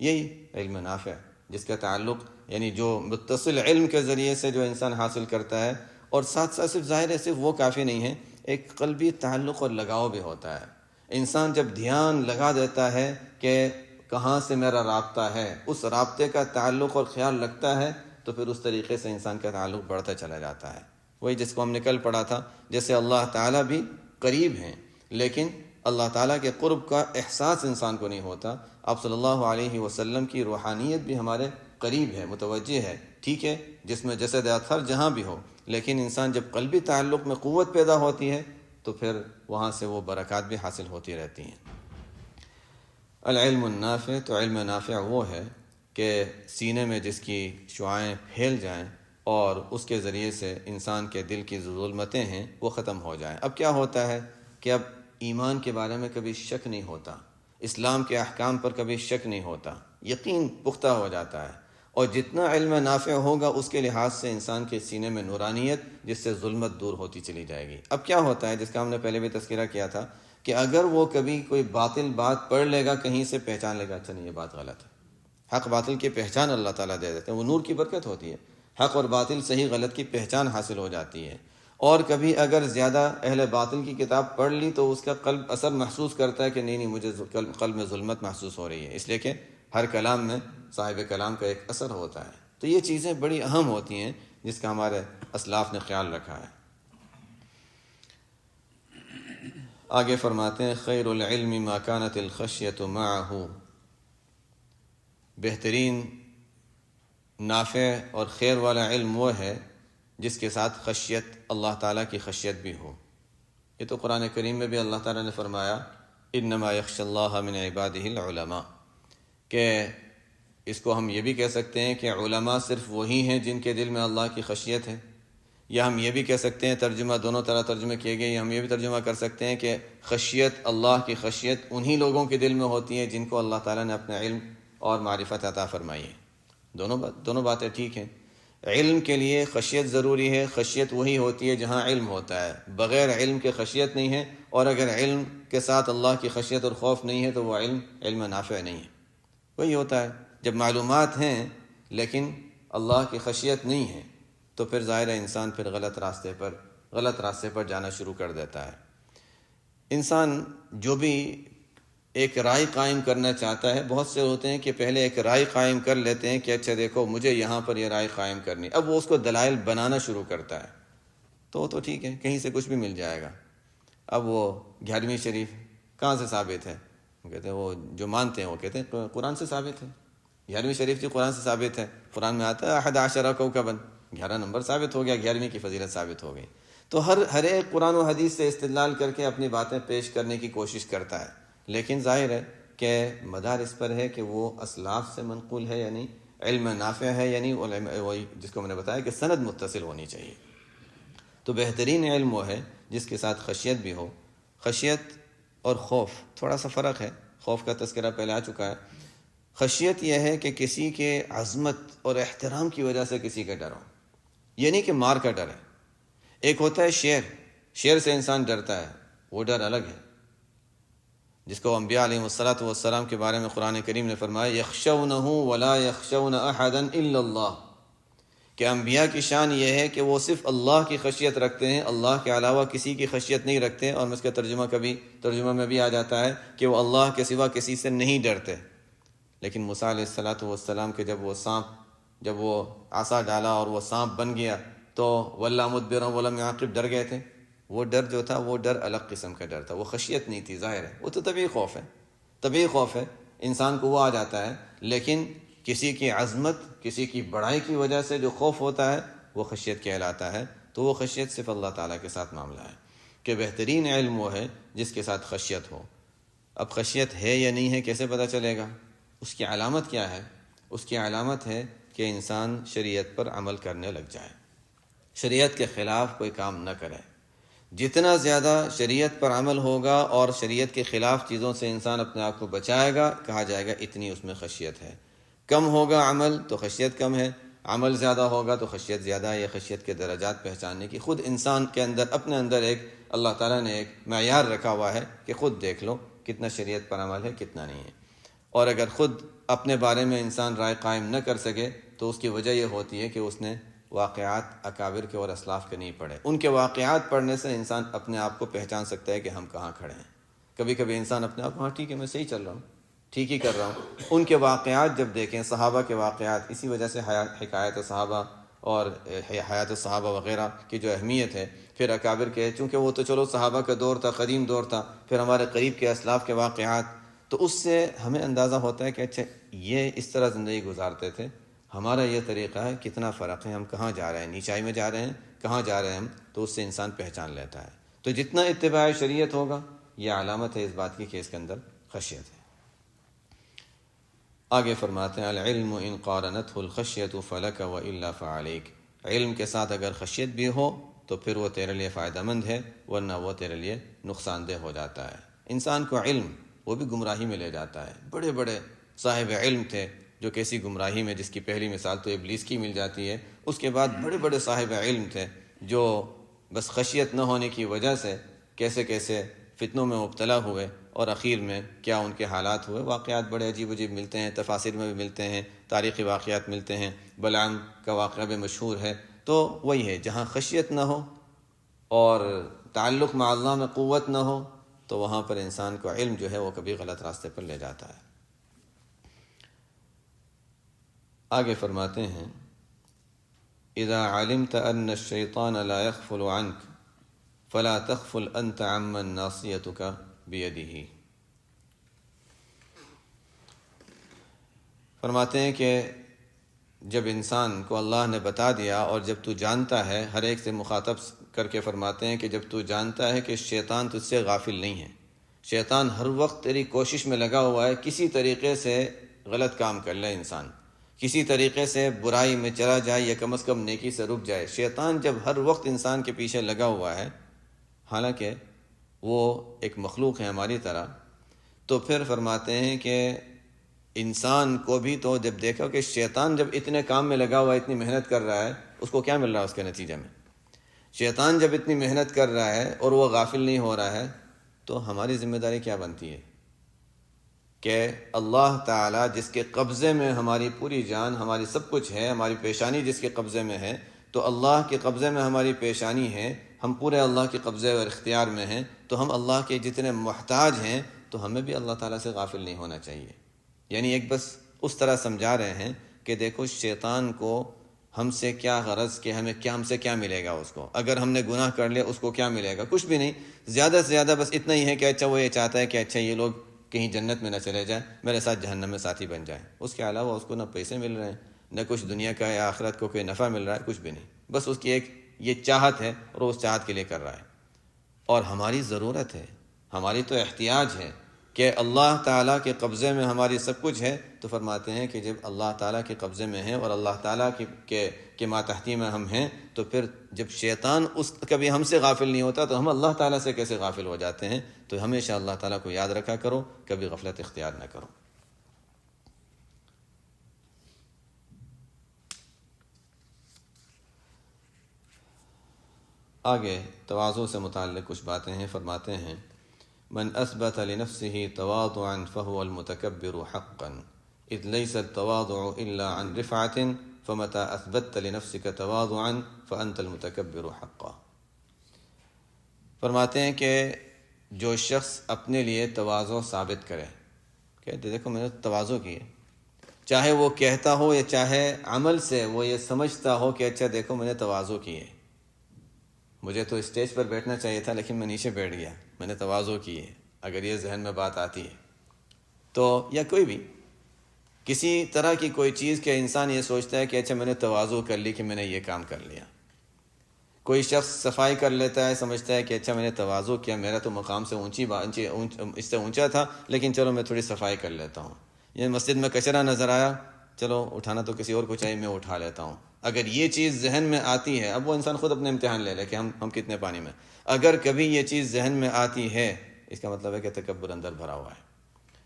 یہی علم نافع جس کا تعلق، یعنی جو متصل علم کے ذریعے سے جو انسان حاصل کرتا ہے، اور ساتھ ساتھ صرف ظاہر ہے صرف وہ کافی نہیں ہے، ایک قلبی تعلق اور لگاؤ بھی ہوتا ہے۔ انسان جب دھیان لگا دیتا ہے کہ کہاں سے میرا رابطہ ہے، اس رابطے کا تعلق اور خیال رکھتا ہے، تو پھر اس طریقے سے انسان کا تعلق بڑھتا چلا جاتا ہے۔ وہی جس کو ہم نے کل پڑھا تھا، جیسے اللہ تعالیٰ بھی قریب ہیں، لیکن اللہ تعالیٰ کے قرب کا احساس انسان کو نہیں ہوتا۔ آپ صلی اللہ علیہ وسلم کی روحانیت بھی ہمارے قریب ہے، متوجہ ہے، ٹھیک ہے، جس میں جسد اطہر جہاں بھی ہو، لیکن انسان جب قلبی تعلق میں قوت پیدا ہوتی ہے تو پھر وہاں سے وہ برکات بھی حاصل ہوتی رہتی ہیں۔ العلم النافع، تو علم نافع وہ ہے کہ سینے میں جس کی شعاعیں پھیل جائیں اور اس کے ذریعے سے انسان کے دل کی ظلمتیں ہیں وہ ختم ہو جائیں۔ اب کیا ہوتا ہے کہ اب ایمان کے بارے میں کبھی شک نہیں ہوتا، اسلام کے احکام پر کبھی شک نہیں ہوتا، یقین پختہ ہو جاتا ہے، اور جتنا علم نافع ہوگا اس کے لحاظ سے انسان کے سینے میں نورانیت، جس سے ظلمت دور ہوتی چلی جائے گی۔ اب کیا ہوتا ہے جس کا ہم نے پہلے بھی تذکرہ کیا تھا کہ اگر وہ کبھی کوئی باطل بات پڑھ لے گا، کہیں سے پہچان لے گا، اچھا نہیں یہ بات غلط ہے، حق باطل کی پہچان اللہ تعالیٰ دے دیتے ہیں، وہ نور کی برکت ہوتی ہے، حق اور باطل صحیح غلط کی پہچان حاصل ہو جاتی ہے، اور کبھی اگر زیادہ اہل باطل کی کتاب پڑھ لی تو اس کا قلب اثر محسوس کرتا ہے کہ نہیں مجھے قلب میں ظلمت محسوس ہو رہی ہے، اس لیے کہ ہر کلام میں صاحب کلام کا ایک اثر ہوتا ہے۔ تو یہ چیزیں بڑی اہم ہوتی ہیں جس کا ہمارے اسلاف نے خیال رکھا ہے۔ آگے فرماتے ہیں خیر العلم ما كانت الخشیۃ معه، بہترین نافع اور خیر والا علم وہ ہے جس کے ساتھ خشیت، اللہ تعالیٰ کی خشیت بھی ہو۔ یہ تو قرآن کریم میں بھی اللہ تعالیٰ نے فرمایا انما یخشی اللہ من عبادہ العلماء، کہ اس کو ہم یہ بھی کہہ سکتے ہیں کہ علماء صرف وہی ہیں جن کے دل میں اللہ کی خشیت ہے، یا ہم یہ بھی کہہ سکتے ہیں، ترجمہ دونوں طرح ترجمے کیے گئے، ہم یہ بھی ترجمہ کر سکتے ہیں کہ خشیت، اللہ کی خشیت انہی لوگوں کے دل میں ہوتی ہے جن کو اللہ تعالیٰ نے اپنا علم اور معرفت عطا فرمائی ہے۔ دونوں باتیں ٹھیک ہیں۔ علم کے لیے خشیت ضروری ہے، خشیت وہی ہوتی ہے جہاں علم ہوتا ہے، بغیر علم کے خشیت نہیں ہے، اور اگر علم کے ساتھ اللہ کی خشیت اور خوف نہیں ہے تو وہ علم نافع نہیں ہے۔ وہی ہوتا ہے جب معلومات ہیں لیکن اللہ کی خشیت نہیں ہے تو پھر ظاہر ہے انسان پھر غلط راستے پر جانا شروع کر دیتا ہے۔ انسان جو بھی ایک رائے قائم کرنا چاہتا ہے، بہت سے ہوتے ہیں کہ پہلے ایک رائے قائم کر لیتے ہیں کہ اچھا دیکھو مجھے یہاں پر یہ رائے قائم کرنی، اب وہ اس کو دلائل بنانا شروع کرتا ہے تو ٹھیک ہے، کہیں سے کچھ بھی مل جائے گا۔ اب وہ 11ویں شریف کہاں سے ثابت ہے؟ وہ کہتے ہیں وہ جو مانتے ہیں وہ کہتے ہیں قرآن سے ثابت ہے، 11ویں شریف جو قرآن سے ثابت ہے، قرآن میں آتا ہے 11 کوکباً، 11 نمبر ثابت ہو گیا، 11ویں کی فضیلت ثابت ہو گئی۔ تو ہر ایک قرآن و حدیث سے استدلال کر کے اپنی باتیں پیش کرنے کی کوشش کرتا ہے، لیکن ظاہر ہے کہ مدار اس پر ہے کہ وہ اسلاف سے منقول ہے، یعنی علم نافع ہے، یعنی وہی جس کو میں نے بتایا کہ سند متصل ہونی چاہیے۔ تو بہترین علم وہ ہے جس کے ساتھ خشیت بھی ہو۔ خشیت اور خوف تھوڑا سا فرق ہے، خوف کا تذکرہ پہلے آ چکا ہے۔ خشیت یہ ہے کہ کسی کے عظمت اور احترام کی وجہ سے کسی کا ڈر ہو، یہ نہیں کہ مار کا ڈر ہے۔ ایک ہوتا ہے شیر سے انسان ڈرتا ہے، وہ ڈر الگ ہے، جس کو انبیاء علیہ السلام کے بارے میں قرآن کریم نے فرمایا یخشونہ ولا یخشون احدا الا اللہ، کہ انبیاء کی شان یہ ہے کہ وہ صرف اللہ کی خشیت رکھتے ہیں، اللہ کے علاوہ کسی کی خشیت نہیں رکھتے، اور اس کا ترجمہ میں بھی آ جاتا ہے کہ وہ اللہ کے سوا کسی سے نہیں ڈرتے۔ لیکن موسیٰ علیہ السلام کے جب وہ عصا ڈالا اور وہ سانپ بن گیا تو وَلَّا مُدْبِرًا وَلَمْ يَعْقِبْ ڈر گئے تھے۔ وہ ڈر جو تھا وہ ڈر الگ قسم کا ڈر تھا، وہ خشیت نہیں تھی، ظاہر ہے وہ تو طبعی خوف ہے، انسان کو وہ آ جاتا ہے، لیکن کسی کی عظمت، کسی کی بڑائی کی وجہ سے جو خوف ہوتا ہے وہ خشیت کہلاتا ہے۔ تو وہ خشیت صرف اللہ تعالیٰ کے ساتھ معاملہ ہے کہ بہترین علم وہ ہے جس کے ساتھ خشیت ہو۔ اب خشیت ہے یا نہیں ہے کیسے پتہ چلے گا؟ اس کی علامت کیا ہے؟ اس کی علامت ہے کہ انسان شریعت پر عمل کرنے لگ جائے، شریعت کے خلاف کوئی کام نہ کرے۔ جتنا زیادہ شریعت پر عمل ہوگا اور شریعت کے خلاف چیزوں سے انسان اپنے آپ کو بچائے گا، کہا جائے گا اتنی اس میں خشیت ہے۔ کم ہوگا عمل تو خشیت کم ہے، عمل زیادہ ہوگا تو خشیت زیادہ ہے۔ یہ خشیت کے درجات پہچاننے کی خود انسان کے اندر، اپنے اندر ایک اللہ تعالیٰ نے ایک معیار رکھا ہوا ہے کہ خود دیکھ لو کتنا شریعت پر عمل ہے کتنا نہیں ہے۔ اور اگر خود اپنے بارے میں انسان رائے قائم نہ کر سکے تو اس کی وجہ یہ ہوتی ہے کہ اس نے واقعات اکابر کے اور اسلاف کے نہیں پڑھے۔ ان کے واقعات پڑھنے سے انسان اپنے آپ کو پہچان سکتا ہے کہ ہم کہاں کھڑے ہیں۔ کبھی کبھی انسان اپنے آپ کو ہاں ٹھیک ہے میں صحیح چل رہا ہوں، ٹھیک ہی کر رہا ہوں۔ ان کے واقعات جب دیکھیں، صحابہ کے واقعات، اسی وجہ سے حکایت صحابہ اور حیات صحابہ وغیرہ کی جو اہمیت ہے، پھر اکابر کے، چونکہ وہ تو چلو صحابہ کا دور تھا، قدیم دور تھا، پھر ہمارے قریب کے اسلاف کے واقعات، تو اس سے ہمیں اندازہ ہوتا ہے کہ اچھا یہ اس طرح زندگی گزارتے تھے، ہمارا یہ طریقہ ہے، کتنا فرق ہے، ہم کہاں جا رہے ہیں، نیچائی میں جا رہے ہیں، کہاں جا رہے ہیں ہم، تو اس سے انسان پہچان لیتا ہے۔ تو جتنا اتباع شریعت ہوگا یہ علامت ہے اس بات کی کہ اس کے اندر خشیت ہے۔ آگے فرماتے ہیں العلم ان قارنته الخشیۃ فلک والا فعلیک، علم کے ساتھ اگر خشیت بھی ہو تو پھر وہ تیرے لیے فائدہ مند ہے، ورنہ وہ تیرے لیے نقصان دہ ہو جاتا ہے۔ انسان کو علم وہ بھی گمراہی میں لے جاتا ہے۔ بڑے بڑے صاحب علم تھے جو کیسی گمراہی میں، جس کی پہلی مثال تو ابلیس کی مل جاتی ہے، اس کے بعد بڑے بڑے صاحب علم تھے جو بس خشیت نہ ہونے کی وجہ سے کیسے کیسے فتنوں میں مبتلا ہوئے، اور اخیر میں کیا ان کے حالات ہوئے۔ واقعات بڑے عجیب عجیب ملتے ہیں، تفاسیر میں بھی ملتے ہیں، تاریخی واقعات ملتے ہیں، بلعام کا واقعہ بھی مشہور ہے۔ تو وہی ہے جہاں خشیت نہ ہو اور تعلق مع اللہ میں قوت نہ ہو تو وہاں پر انسان کو علم جو ہے وہ کبھی غلط راستے پر لے جاتا ہے۔ آگے فرماتے ہیں اذا علمت ان الشیطان لا يغفل عنك فلا تغفل انت عمن ناصیتك بیدہ۔ فرماتے ہیں کہ جب انسان کو اللہ نے بتا دیا اور جب تو جانتا ہے، ہر ایک سے مخاطب کر کے فرماتے ہیں کہ جب تو جانتا ہے کہ شیطان تجھ سے غافل نہیں ہے، شیطان ہر وقت تیری کوشش میں لگا ہوا ہے کسی طریقے سے غلط کام کر لے انسان، کسی طریقے سے برائی میں چلا جائے یا کم از کم نیکی سے رک جائے۔ شیطان جب ہر وقت انسان کے پیچھے لگا ہوا ہے، حالانکہ وہ ایک مخلوق ہے ہماری طرح، تو پھر فرماتے ہیں کہ انسان کو بھی تو جب دیکھو کہ شیطان جب اتنے کام میں لگا ہوا ہے، اتنی محنت کر رہا ہے، اس کو کیا مل رہا ہے اس کے نتیجے میں؟ شیطان جب اتنی محنت کر رہا ہے اور وہ غافل نہیں ہو رہا ہے، تو ہماری ذمہ داری کیا بنتی ہے کہ اللہ تعالیٰ جس کے قبضے میں ہماری پوری جان، ہماری سب کچھ ہے، ہماری پیشانی جس کے قبضے میں ہے، تو اللہ کے قبضے میں ہماری پیشانی ہے، ہم پورے اللہ کے قبضے اور اختیار میں ہیں، تو ہم اللہ کے جتنے محتاج ہیں، تو ہمیں بھی اللہ تعالیٰ سے غافل نہیں ہونا چاہیے۔ یعنی ایک بس اس طرح سمجھا رہے ہیں کہ دیکھو شیطان کو ہم سے کیا غرض کہ ہم سے کیا ملے گا، اس کو اگر ہم نے گناہ کر لیا اس کو کیا ملے گا؟ کچھ بھی نہیں، زیادہ سے زیادہ بس اتنا ہی ہے کہ اچھا وہ یہ چاہتا ہے کہ اچھا یہ لوگ کہیں جنت میں نہ چلے جائیں، میرے ساتھ جہنم میں ساتھی بن جائیں۔ اس کے علاوہ اس کو نہ پیسے مل رہے ہیں، نہ کچھ دنیا کا یا آخرت کو کوئی نفع مل رہا ہے، کچھ بھی نہیں، بس اس کی ایک یہ چاہت ہے اور وہ اس چاہت کے لیے کر رہا ہے۔ اور ہماری ضرورت ہے، ہماری تو احتیاج ہے کہ اللہ تعالیٰ کے قبضے میں ہماری سب کچھ ہے، تو فرماتے ہیں کہ جب اللہ تعالیٰ کے قبضے میں ہیں اور اللہ تعالیٰ کے ماتحتی میں ہم ہیں، تو پھر جب شیطان کبھی ہم سے غافل نہیں ہوتا تو ہم اللہ تعالیٰ سے کیسے غافل ہو جاتے ہیں؟ تو ہمیشہ اللہ تعالیٰ کو یاد رکھا کرو، کبھی غفلت اختیار نہ کرو۔ آگے تواضع سے متعلق کچھ باتیں ہیں، فرماتے ہیں من اثبت لنفسه تواضعا فهو المتكبر حقا اذ ليس التواضع الا عن رفعة فمتى اثبتت لنفسك تواضعا فانت المتكبر حقا۔ فرماتے ہیں کہ جو شخص اپنے لیے تواضع ثابت کرے، کہتے دیکھو میں نے تواضع کی ہے، چاہے وہ کہتا ہو یا چاہے عمل سے وہ یہ سمجھتا ہو کہ اچھا دیکھو میں نے تواضع کی ہے، مجھے تو اسٹیج پر بیٹھنا چاہیے تھا لیکن میں نیچے بیٹھ گیا، میں نے تواضع کی ہے، اگر یہ ذہن میں بات آتی ہے تو، یا کوئی بھی کسی طرح کی کوئی چیز کہ انسان یہ سوچتا ہے کہ اچھا میں نے تواضع کر لی کہ میں نے یہ کام کر لیا۔ کوئی شخص صفائی کر لیتا ہے، سمجھتا ہے کہ اچھا میں نے تواضع کیا، میرا تو مقام سے اس سے اونچا تھا لیکن چلو میں تھوڑی صفائی کر لیتا ہوں، یہ مسجد میں کچرا نظر آیا، چلو اٹھانا تو کسی اور کو چاہیے، میں اٹھا لیتا ہوں۔ اگر یہ چیز ذہن میں آتی ہے، اب وہ انسان خود اپنے امتحان لے لے کہ ہم کتنے پانی میں، اگر کبھی یہ چیز ذہن میں آتی ہے، اس کا مطلب ہے کہ تکبر اندر بھرا ہوا ہے،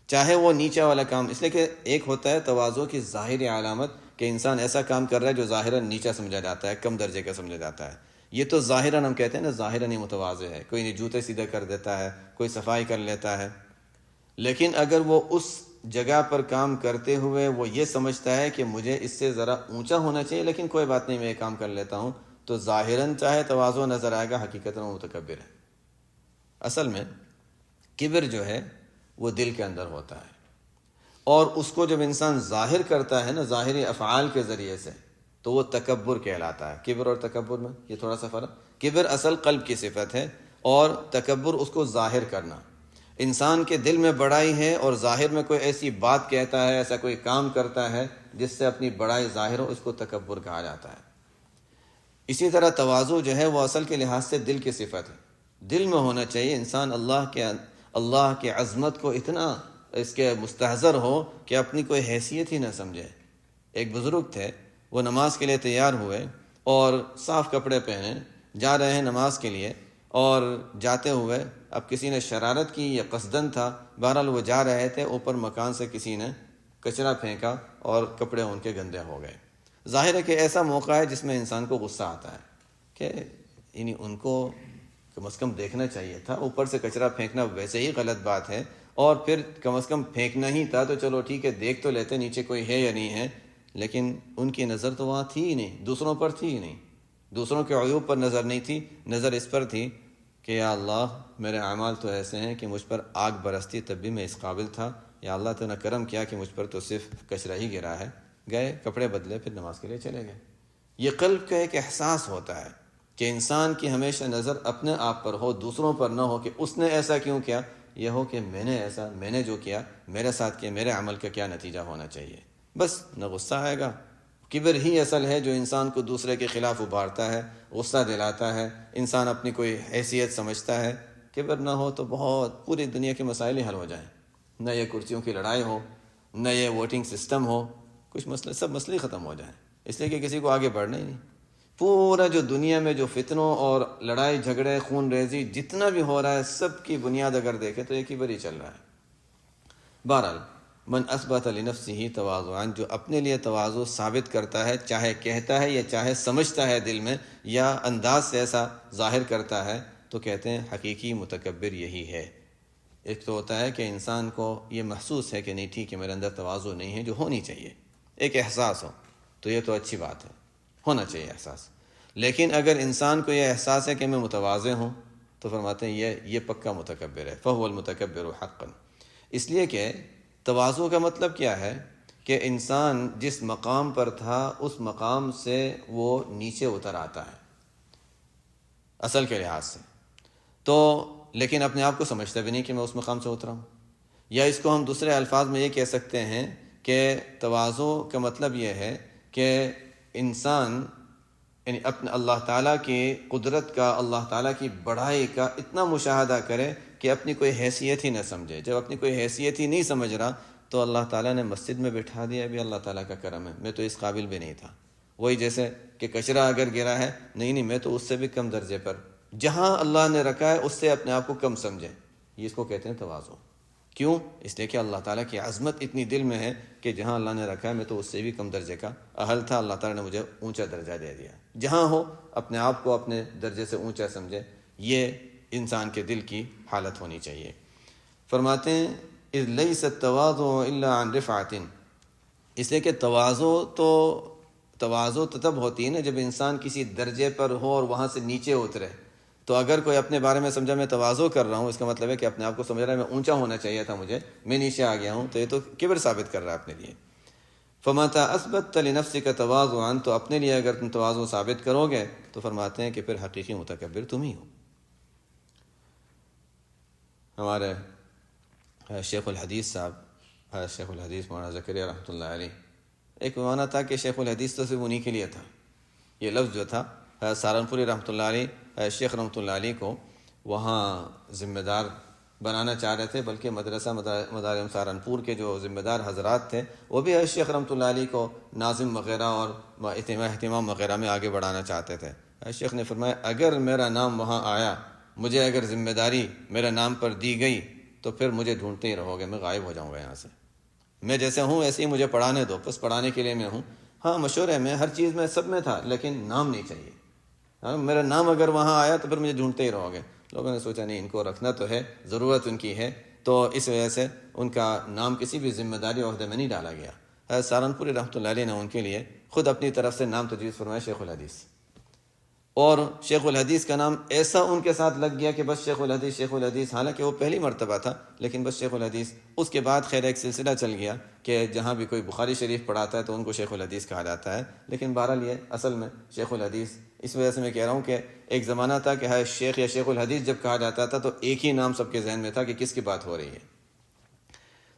چاہے وہ نیچا والا کام، اس لیے کہ ایک ہوتا ہے تواضع کی ظاہری علامت کہ انسان ایسا کام کر رہا ہے جو ظاہراً نیچا سمجھا جاتا ہے، کم درجے کا سمجھا جاتا ہے، یہ تو ظاہراً ہم کہتے ہیں نا ظاہراً ہی متواضع ہے، کوئی جوتے سیدھے کر دیتا ہے، کوئی صفائی کر لیتا ہے، لیکن اگر وہ اس جگہ پر کام کرتے ہوئے وہ یہ سمجھتا ہے کہ مجھے اس سے ذرا اونچا ہونا چاہیے لیکن کوئی بات نہیں میں یہ کام کر لیتا ہوں، تو ظاہراً چاہے تواضع نظر آئے گا، حقیقتاً وہ متکبر ہے۔ اصل میں کبر جو ہے وہ دل کے اندر ہوتا ہے، اور اس کو جب انسان ظاہر کرتا ہے نا ظاہری افعال کے ذریعے سے تو وہ تکبر کہلاتا ہے۔ کبر اور تکبر میں یہ تھوڑا سا فرق، کبر اصل قلب کی صفت ہے اور تکبر اس کو ظاہر کرنا، انسان کے دل میں بڑائی ہے اور ظاہر میں کوئی ایسی بات کہتا ہے، ایسا کوئی کام کرتا ہے جس سے اپنی بڑائی ظاہر ہو، اس کو تکبر کہا جاتا ہے۔ اسی طرح تواضع جو ہے وہ اصل کے لحاظ سے دل کی صفت ہے، دل میں ہونا چاہیے، انسان اللہ کے عظمت کو اتنا اس کے مستحضر ہو کہ اپنی کوئی حیثیت ہی نہ سمجھے۔ ایک بزرگ تھے، وہ نماز کے لیے تیار ہوئے اور صاف کپڑے پہنے جا رہے ہیں نماز کے لیے، اور جاتے ہوئے اب کسی نے شرارت کی یا قصدن تھا، بہرحال وہ جا رہے تھے، اوپر مکان سے کسی نے کچرا پھینکا اور کپڑے ان کے گندے ہو گئے۔ ظاہر ہے کہ ایسا موقع ہے جس میں انسان کو غصہ آتا ہے کہ یعنی ان کو کم از کم دیکھنا چاہیے تھا، اوپر سے کچرا پھینکنا ویسے ہی غلط بات ہے، اور پھر کم از کم پھینکنا ہی تھا تو چلو ٹھیک ہے دیکھ تو لیتے نیچے کوئی ہے یا نہیں ہے، لیکن ان کی نظر تو وہاں تھی ہی نہیں، دوسروں پر تھی ہی نہیں، دوسروں کے عیوب پر نظر نہیں تھی، نظر اس پر تھی کہ یا اللہ میرے اعمال تو ایسے ہیں کہ مجھ پر آگ برستی تب بھی میں اس قابل تھا، یا اللہ تو نے کرم کیا کہ مجھ پر تو صرف کچرا ہی گرا ہے۔ گئے، کپڑے بدلے، پھر نماز کے لیے چلے گئے۔ یہ قلب کا ایک احساس ہوتا ہے کہ انسان کی ہمیشہ نظر اپنے آپ پر ہو، دوسروں پر نہ ہو کہ اس نے ایسا کیوں کیا، یہ ہو کہ میں نے جو کیا، میرے ساتھ کیا، میرے عمل کا کیا نتیجہ ہونا چاہیے۔ بس نہ غصہ آئے گا۔ کبر ہی اصل ہے جو انسان کو دوسرے کے خلاف ابھارتا ہے، غصہ دلاتا ہے، انسان اپنی کوئی حیثیت سمجھتا ہے۔ کبر نہ ہو تو بہت پوری دنیا کے مسائل ہی حل ہو جائیں، نہ یہ کرسیوں کی لڑائی ہو، نہ یہ ووٹنگ سسٹم ہو، کچھ مسئلے، سب مسئلے ختم ہو جائیں، اس لیے کہ کسی کو آگے بڑھنا ہی نہیں۔ پورا جو دنیا میں جو فتنوں اور لڑائی جھگڑے خون ریزی جتنا بھی ہو رہا ہے، سب کی بنیاد اگر دیکھیں تو ایک ہی بری چل رہا ہے۔ بہرحال من اثبت لنفسہ تواضعا، جو اپنے لیے تواضع ثابت کرتا ہے، چاہے کہتا ہے یا چاہے سمجھتا ہے دل میں یا انداز سے ایسا ظاہر کرتا ہے، تو کہتے ہیں حقیقی متکبر یہی ہے۔ ایک تو ہوتا ہے کہ انسان کو یہ محسوس ہے کہ نہیں ٹھیک ہے میرے اندر تواضع نہیں ہے، جو ہونی چاہیے، ایک احساس ہو تو یہ تو اچھی بات ہے، ہونا چاہیے احساس۔ لیکن اگر انسان کو یہ احساس ہے کہ میں متواضع ہوں تو فرماتے ہیں یہ پکا متکبر ہے، فهو المتکبر حقا۔ اس لیے کہ تواضع کا مطلب کیا ہے کہ انسان جس مقام پر تھا اس مقام سے وہ نیچے اتر آتا ہے اصل کے لحاظ سے، تو لیکن اپنے آپ کو سمجھتا بھی نہیں کہ میں اس مقام سے اترا ہوں۔ یا اس کو ہم دوسرے الفاظ میں یہ کہہ سکتے ہیں کہ تواضع کا مطلب یہ ہے کہ انسان یعنی اپنے اللہ تعالیٰ کی قدرت کا، اللہ تعالیٰ کی بڑائی کا اتنا مشاہدہ کرے کہ اپنی کوئی حیثیت ہی نہ سمجھے۔ جب اپنی کوئی حیثیت ہی نہیں سمجھ رہا تو اللہ تعالیٰ نے مسجد میں بٹھا دیا، بھی اللہ تعالیٰ کا کرم ہے، میں تو اس قابل بھی نہیں تھا۔ وہی جیسے کہ کچرا اگر گرا ہے، نہیں میں تو اس سے بھی کم درجے پر، جہاں اللہ نے رکھا ہے اس سے اپنے آپ کو کم سمجھے، یہ اس کو کہتے ہیں تواضع۔ کیوں؟ اس لیے کہ اللہ تعالیٰ کی عظمت اتنی دل میں ہے کہ جہاں اللہ نے رکھا ہے میں تو اس سے بھی کم درجے کا اہل تھا، اللہ تعالیٰ نے مجھے اونچا درجہ دے دیا۔ جہاں ہو اپنے آپ کو اپنے درجے سے اونچا سمجھے، یہ انسان کے دل کی حالت ہونی چاہیے۔ فرماتے ہیں اذ لیس التواضع الا عن رفعۃ، اس لیے کہ تواضع تو تب ہوتی ہے نا جب انسان کسی درجے پر ہو اور وہاں سے نیچے اترے۔ تو اگر کوئی اپنے بارے میں سمجھا میں تواضع کر رہا ہوں، اس کا مطلب ہے کہ اپنے آپ کو سمجھ رہا ہے میں اونچا ہونا چاہیے تھا مجھے، میں نیچے آ گیا ہوں، تو یہ تو کبر ثابت کر رہا ہے اپنے لیے۔ فمتى اثبت لنفسك تواضعا، تو اپنے لیے اگر تم تواضع ثابت کرو گے تو فرماتے ہیں کہ پھر حقیقی متکبر تم ہی ہو۔ ہمارے شیخ الحدیث صاحب، شیخ الحدیث مولانا زکریا رحمۃ اللہ علیہ، ایک معنی تھا کہ شیخ الحدیث تو صرف انہی کے لیے تھا۔ یہ لفظ جو تھا سہارنپوری رحمۃ اللہ علیہ، شیخ رحمۃ اللہ علیہ کو وہاں ذمہ دار بنانا چاہ رہے تھے، بلکہ مدرسہ مدارم سہارنپور کے جو ذمہ دار حضرات تھے وہ بھی شیخ رحمۃ اللہ علیہ کو ناظم وغیرہ اور اہتمام وغیرہ میں آگے بڑھانا چاہتے تھے۔ شیخ نے فرمایا اگر میرا نام وہاں آیا، مجھے اگر ذمہ داری میرے نام پر دی گئی تو پھر مجھے ڈھونڈتے ہی رہو گے، میں غائب ہو جاؤں گا یہاں سے۔ میں جیسے ہوں ایسے ہی مجھے پڑھانے دو، بس پڑھانے کے لیے میں ہوں۔ ہاں مشہور ہے، میں ہر چیز میں سب میں تھا، لیکن نام نہیں چاہیے۔ میرا نام اگر وہاں آیا تو پھر مجھے ڈھونڈتے ہی رہو گے۔ لوگوں نے سوچا نہیں ان کو رکھنا تو ہے، ضرورت ان کی ہے، تو اس وجہ سے ان کا نام کسی بھی ذمہ داری عہدے میں نہیں ڈالا گیا۔ سہارنپوری رحمۃ اللہ علیہ نے ان کے لیے خود اپنی طرف سے نام تجویز فرمایا شیخ الحدیث، اور شیخ الحدیث کا نام ایسا ان کے ساتھ لگ گیا کہ بس شیخ الحدیث شیخ الحدیث، حالانکہ وہ پہلی مرتبہ تھا لیکن بس شیخ الحدیث۔ اس کے بعد خیر ایک سلسلہ چل گیا کہ جہاں بھی کوئی بخاری شریف پڑھاتا ہے تو ان کو شیخ الحدیث کہا جاتا ہے، لیکن بہرحال یہ اصل میں شیخ الحدیث۔ اس وجہ سے میں کہہ رہا ہوں کہ ایک زمانہ تھا کہ شیخ یا شیخ الحدیث جب کہا جاتا تھا تو ایک ہی نام سب کے ذہن میں تھا کہ کس کی بات ہو رہی ہے۔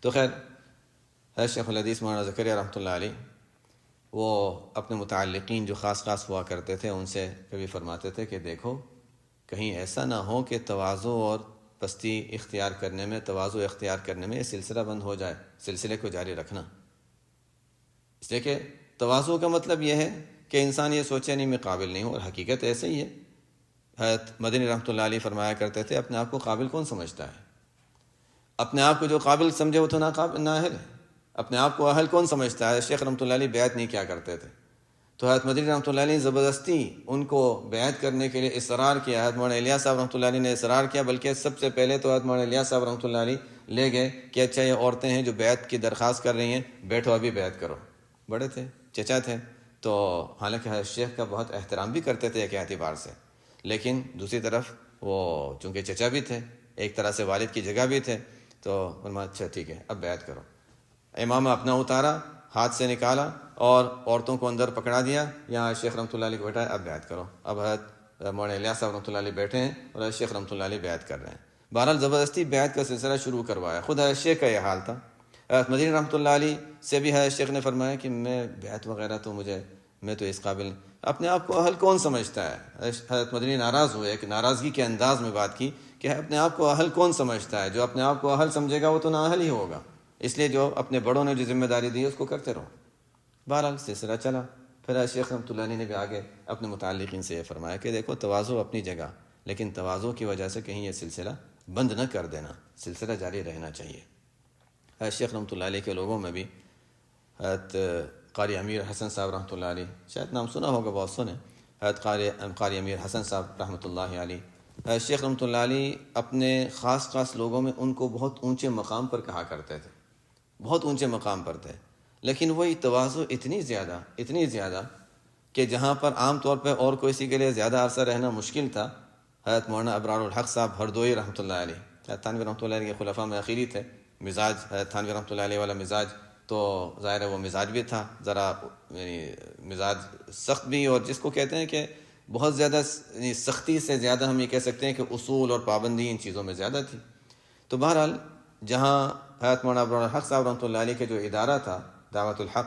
تو خیر شیخ الحدیث مولانا زکریا رحمۃ اللہ علیہ، وہ اپنے متعلقین جو خاص ہوا کرتے تھے ان سے کبھی فرماتے تھے کہ دیکھو کہیں ایسا نہ ہو کہ تواضع اور پستی اختیار کرنے میں، تواضع اختیار کرنے میں یہ سلسلہ بند ہو جائے، سلسلے کو جاری رکھنا۔ اس لیے کہ تواضع کا مطلب یہ ہے کہ انسان یہ سوچے نہیں میں قابل نہیں ہوں، اور حقیقت ایسے ہی ہے۔ حضرت مدنی رحمۃ اللہ علیہ فرمایا کرتے تھے اپنے آپ کو قابل کون سمجھتا ہے؟ اپنے آپ کو جو قابل سمجھے وہ تو نااہل ہے۔ اپنے آپ کو اہل کون سمجھتا ہے؟ شیخ رحمۃ اللہ علیہ بیعت نہیں کیا کرتے تھے، تو حضرت مدنی رحمۃ اللہ علیہ زبردستی ان کو بیعت کرنے کے لیے اصرار کیا۔ حضرت مولانا الیاس صاحب رحمۃ اللہ علیہ نے اصرار کیا، بلکہ سب سے پہلے تو حضرت مولانا الیاس صاحب رحمۃ اللہ علیہ لے گئے کہ اچھا یہ عورتیں ہیں جو بیعت کی درخواست کر رہی ہیں، بیٹھو ابھی بیعت کرو۔ بڑے تھے، چچا تھے، تو حالانکہ حضرت شیخ کا بہت احترام بھی کرتے تھے ایک اعتبار سے، لیکن دوسری طرف وہ چونکہ چچا بھی تھے، ایک طرح سے والد کی جگہ بھی تھے، تو فرمایا اچھا ٹھیک ہے اب بیعت کرو۔ امامہ اپنا اتارا، ہاتھ سے نکالا اور عورتوں کو اندر پکڑا دیا، یہاں شیخ رحمۃ اللہ علیہ کو بیٹھا ہے، اب بیعت کرو۔ اب حضرت مولانا الیاس صاحب رحمۃ اللہ علیہ بیٹھے ہیں اور حضرت شیخ رحمۃ اللہ علیہ بیعت کر رہے ہیں۔ بہرحال زبردستی بیعت کا سلسلہ شروع کروایا، خود حضرت شیخ کا یہ حال تھا۔ حضرت مدنی رحمۃ اللہ علیہ سے بھی حضرت شیخ نے فرمایا کہ میں بیعت وغیرہ تو میں تو اس قابل اپنے آپ کو اہل کون سمجھتا ہے۔ حضرت مدنی ناراض ہوئے، ایک ناراضگی کے انداز میں بات کی کہ اپنے آپ کو اہل کون سمجھتا ہے، جو اپنے آپ کو اہل سمجھے گا وہ تو نااہل ہی ہوگا، اس لیے جو اپنے بڑوں نے جو ذمہ داری دی ہے اس کو کرتے رہو۔ بہرحال سلسلہ چلا، پھر شیخ رحمۃ اللہ علیہ نے بھی آگے اپنے متعلقین سے یہ فرمایا کہ دیکھو تواضع اپنی جگہ، لیکن تواضع کی وجہ سے کہیں یہ سلسلہ بند نہ کر دینا، سلسلہ جاری رہنا چاہیے۔ شیخ رحمۃ اللہ علیہ کے لوگوں میں بھی حضرت قاری امیر حسن صاحب رحمۃ اللہ علیہ، شاید نام سنا ہوگا بہت سو نے، حضرت قاری امیر حسن صاحب رحمۃ اللہ علیہ، شیخ رحمۃ اللہ علیہ اپنے خاص لوگوں میں ان کو بہت اونچے مقام پر کہا کرتے تھے، بہت اونچے مقام پر تھے، لیکن وہی تواضع اتنی زیادہ کہ جہاں پر عام طور پہ اور کسی کے لیے زیادہ عرصہ رہنا مشکل تھا، حضرت مولانا ابرار الحق صاحب ہردوئی رحمۃ اللہ علیہ، حضرت تھانوی رحمۃ اللہ علیہ کے خلفاء میں آخری تھے، مزاج حضرت تھانوی رحمۃ اللہ علیہ والا مزاج تو ظاہر ہے وہ مزاج بھی تھا ذرا، یعنی مزاج سخت بھی، اور جس کو کہتے ہیں کہ بہت زیادہ سختی سے زیادہ ہم یہ کہہ سکتے ہیں کہ اصول اور پابندی ان چیزوں میں زیادہ تھی۔ تو بہرحال جہاں حضرت مولانا ابرار الحق صاحب رحمۃ اللہ علیہ کے جو ادارہ تھا دعوت الحق،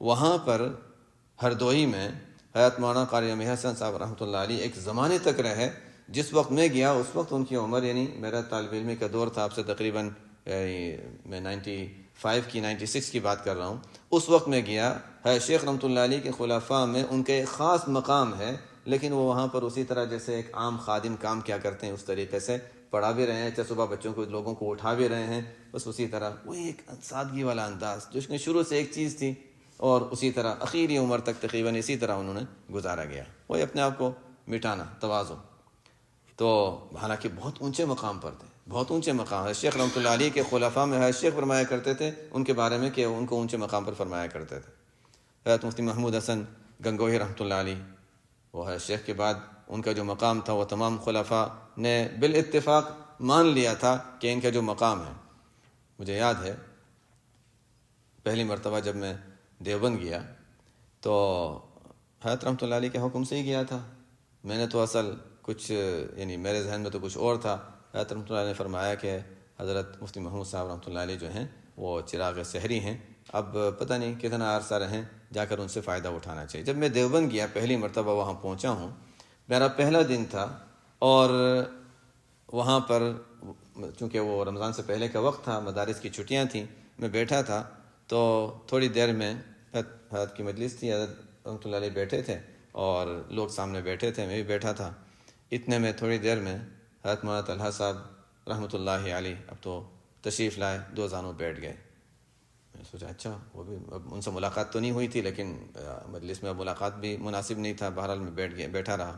وہاں پر ہردوئی میں حضرت مولانا قاری امیر حسن صاحب رحمۃ اللہ علیہ ایک زمانے تک رہے۔ جس وقت میں گیا اس وقت ان کی عمر، یعنی میرا طالب علمی کا دور تھا، آپ سے تقریباً میں 96 کی بات کر رہا ہوں، اس وقت میں گیا۔ ہے شیخ رحمۃ اللہ علیہ کے خلفاء میں ان کے ایک خاص مقام ہے، لیکن وہ وہاں پر اسی طرح جیسے ایک عام خادم کام کیا کرتے ہیں اس طریقے سے پڑھا بھی رہے ہیں، چاہے صبح بچوں کو لوگوں کو اٹھا بھی رہے ہیں، بس اسی طرح وہی ایک سادگی والا انداز جو اس میں شروع سے ایک چیز تھی، اور اسی طرح اخیری عمر تک تقریباً اسی طرح انہوں نے گزارا گیا، وہی اپنے آپ کو مٹانا، تواضع۔ تو حالانکہ بہت اونچے مقام پر تھے، بہت اونچے مقام ہے۔ شیخ رحمۃ اللہ علیہ کے خلفاء میں حضرت شیخ فرمایا کرتے تھے ان کے بارے میں کہ ان کو اونچے مقام پر فرمایا کرتے تھے۔ حضرت مفتی محمود حسن گنگوہی رحمۃ اللہ علیہ، وہ حضرت شیخ کے بعد ان کا جو مقام تھا وہ تمام خلفاء نے بالاتفاق مان لیا تھا کہ ان کا جو مقام ہے۔ مجھے یاد ہے پہلی مرتبہ جب میں دیوبند گیا تو حضرت رحمۃ اللہ علیہ کے حکم سے ہی گیا تھا، میں نے تو اصل کچھ یعنی میرے ذہن میں تو کچھ اور تھا۔ حضرت رحمۃ اللہ علیہ نے فرمایا کہ حضرت مفتی محمود صاحب رحمۃ اللہ علیہ جو ہیں وہ چراغ سحری ہیں، اب پتہ نہیں کتنا عرصہ رہیں، جا کر ان سے فائدہ اٹھانا چاہیے۔ جب میں دیوبند گیا پہلی مرتبہ وہاں پہنچا ہوں، میرا پہلا دن تھا، اور وہاں پر چونکہ وہ رمضان سے پہلے کا وقت تھا، مدارس کی چھٹیاں تھیں، میں بیٹھا تھا، تو تھوڑی دیر میں حضرت کی مجلس تھی، حضرت رحمۃ اللہ علیہ بیٹھے تھے اور لوگ سامنے بیٹھے تھے، میں بھی بیٹھا تھا۔ اتنے میں تھوڑی دیر میں حضرت مولانا طلحہ صاحب رحمۃ اللہ علیہ اب تو تشریف لائے، دو زانوں بیٹھ گئے۔ میں سوچا اچھا، وہ بھی اب ان سے ملاقات تو نہیں ہوئی تھی، لیکن مجلس میں اب ملاقات بھی مناسب نہیں تھا، بہرحال میں بیٹھا رہا۔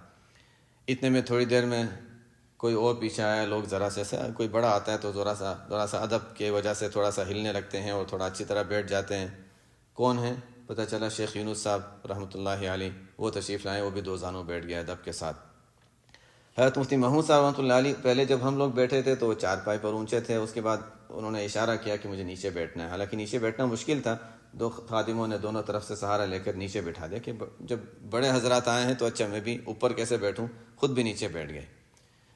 اتنے میں تھوڑی دیر میں کوئی اور پیچھے آیا، لوگ ذرا سے کوئی بڑا آتا ہے تو ذرا سا ادب کی وجہ سے تھوڑا سا ہلنے لگتے ہیں اور تھوڑا اچھی طرح بیٹھ جاتے ہیں۔ کون ہیں؟ پتہ چلا شیخ یونس صاحب رحمۃ اللہ علیہ، وہ تشریف لائے، وہ بھی دو زانوں بیٹھ گئے ادب کے ساتھ۔ حضرت مفتی محمود صاحب رحمۃ اللہ علیہ پہلے جب ہم لوگ بیٹھے تھے تو وہ چارپائی پر اونچے تھے، اس کے بعد انہوں نے اشارہ کیا کہ مجھے نیچے بیٹھنا ہے، حالانکہ نیچے بیٹھنا مشکل تھا، دو خادموں نے دونوں طرف سے سہارا لے کر نیچے بٹھا دیا کہ جب بڑے حضرات آئے ہیں تو اچھا میں بھی اوپر کیسے بیٹھوں، خود بھی نیچے بیٹھ گئے۔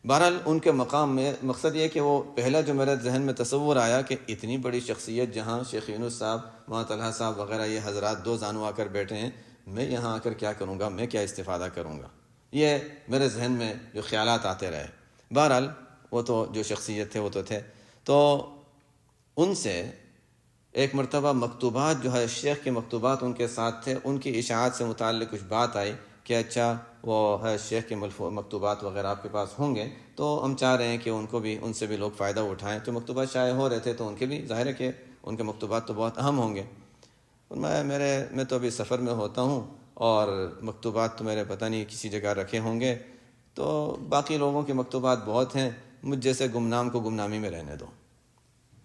بہرحال ان کے مقام میں مقصد یہ کہ وہ پہلا جو میرے ذہن میں تصور آیا کہ اتنی بڑی شخصیت جہاں شیخ یونس صاحب، مولانا طلحہ صاحب وغیرہ یہ حضرات دو زانو آ کر بیٹھے ہیں، میں یہاں آ کر کیا کروں گا، میں کیا استفادہ کروں گا، یہ میرے ذہن میں جو خیالات آتے رہے۔ بہرحال وہ تو جو شخصیت تھے وہ تو تھے، تو ان سے ایک مرتبہ مکتوبات جو ہے شیخ کے مکتوبات ان کے ساتھ تھے، ان کی اشاعت سے متعلق کچھ بات آئی کہ اچھا وہ ہے شیخ کے مکتوبات وغیرہ آپ کے پاس ہوں گے، تو ہم چاہ رہے ہیں کہ ان کو بھی ان سے بھی لوگ فائدہ اٹھائیں، تو مکتوبات شائع ہو رہے تھے تو ان کے بھی ظاہر ہے کہ ان کے مکتوبات تو بہت اہم ہوں گے۔ میں تو ابھی سفر میں ہوتا ہوں اور مکتوبات تو میرے پتہ نہیں کسی جگہ رکھے ہوں گے، تو باقی لوگوں کے مکتوبات بہت ہیں، مجھ جیسے گمنام کو گمنامی میں رہنے دو۔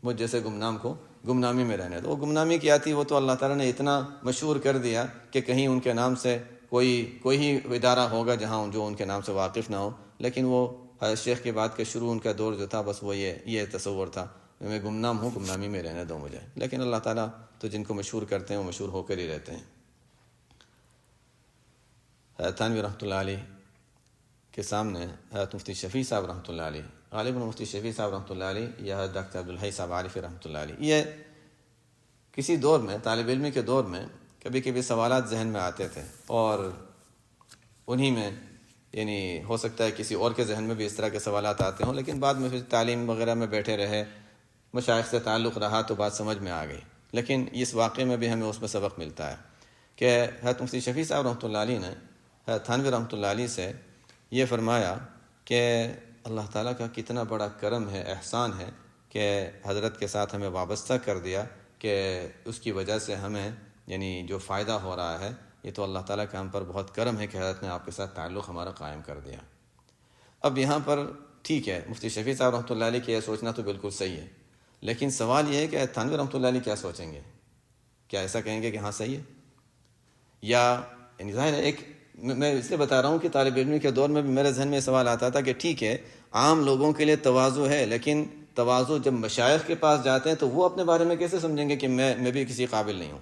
مجھ جیسے گمنام کو گمنامی میں رہنے دو۔ وہ گمنامی کیا تھی؟ وہ تو اللہ تعالیٰ نے اتنا مشہور کر دیا کہ کہیں ان کے نام سے کوئی ہی ادارہ ہوگا جہاں جو ان کے نام سے واقف نہ ہو، لیکن وہ حضرت شیخ کے بعد کے شروع ان کا دور جو تھا بس وہ یہ تصور تھا، میں گمنام ہوں، گمنامی میں رہنے دو مجھے۔ لیکن اللہ تعالیٰ تو جن کو مشہور کرتے ہیں وہ مشہور ہو کر ہی رہتے ہیں۔ حضرت تھانوی رحمۃ اللہ علیہ کے سامنے حضرت مفتی شفیع صاحب رحمۃ اللہ علیہ، غالباً مفتی شفیع صاحب رحمۃ اللہ علیہ یا ڈاکٹر عبدالحی صاحب عارفی رحمۃ اللہ علیہ، یہ کسی دور میں طالب علمی کے دور میں کبھی کبھی سوالات ذہن میں آتے تھے، اور انہی میں یعنی ہو سکتا ہے کسی اور کے ذہن میں بھی اس طرح کے سوالات آتے ہوں، لیکن بعد میں پھر تعلیم وغیرہ میں بیٹھے رہے، مشائخ سے تعلق رہا تو بات سمجھ میں آ گئی۔ لیکن اس واقعے میں بھی ہمیں اس میں سبق ملتا ہے کہ حضرت مفتی شفیع صاحب رحمۃ اللہ علیہ نے حضرت تھانوی رحمۃ اللہ علیہ سے یہ فرمایا کہ اللہ تعالیٰ کا کتنا بڑا کرم ہے، احسان ہے کہ حضرت کے ساتھ ہمیں وابستہ کر دیا، کہ اس کی وجہ سے ہمیں یعنی جو فائدہ ہو رہا ہے یہ تو اللہ تعالیٰ کا ہم پر بہت کرم ہے کہ حضرت نے آپ کے ساتھ تعلق ہمارا قائم کر دیا۔ اب یہاں پر ٹھیک ہے، مفتی شفیع صاحب رحمۃ اللہ علیہ کے یہ سوچنا تو بالکل صحیح ہے، لیکن سوال یہ ہے کہ تھانوی رحمۃ اللہ علیہ کیا سوچیں گے؟ کیا ایسا کہیں گے کہ ہاں صحیح ہے؟ یا یعنی ظاہر ہے، ایک میں اس لیے بتا رہا ہوں کہ طالب علمی کے دور میں بھی میرے ذہن میں سوال آتا تھا کہ ٹھیک ہے عام لوگوں کے لیے تواضع ہے، لیکن تواضع جب مشائخ کے پاس جاتے ہیں تو وہ اپنے بارے میں کیسے سمجھیں گے کہ میں بھی کسی قابل نہیں ہوں؟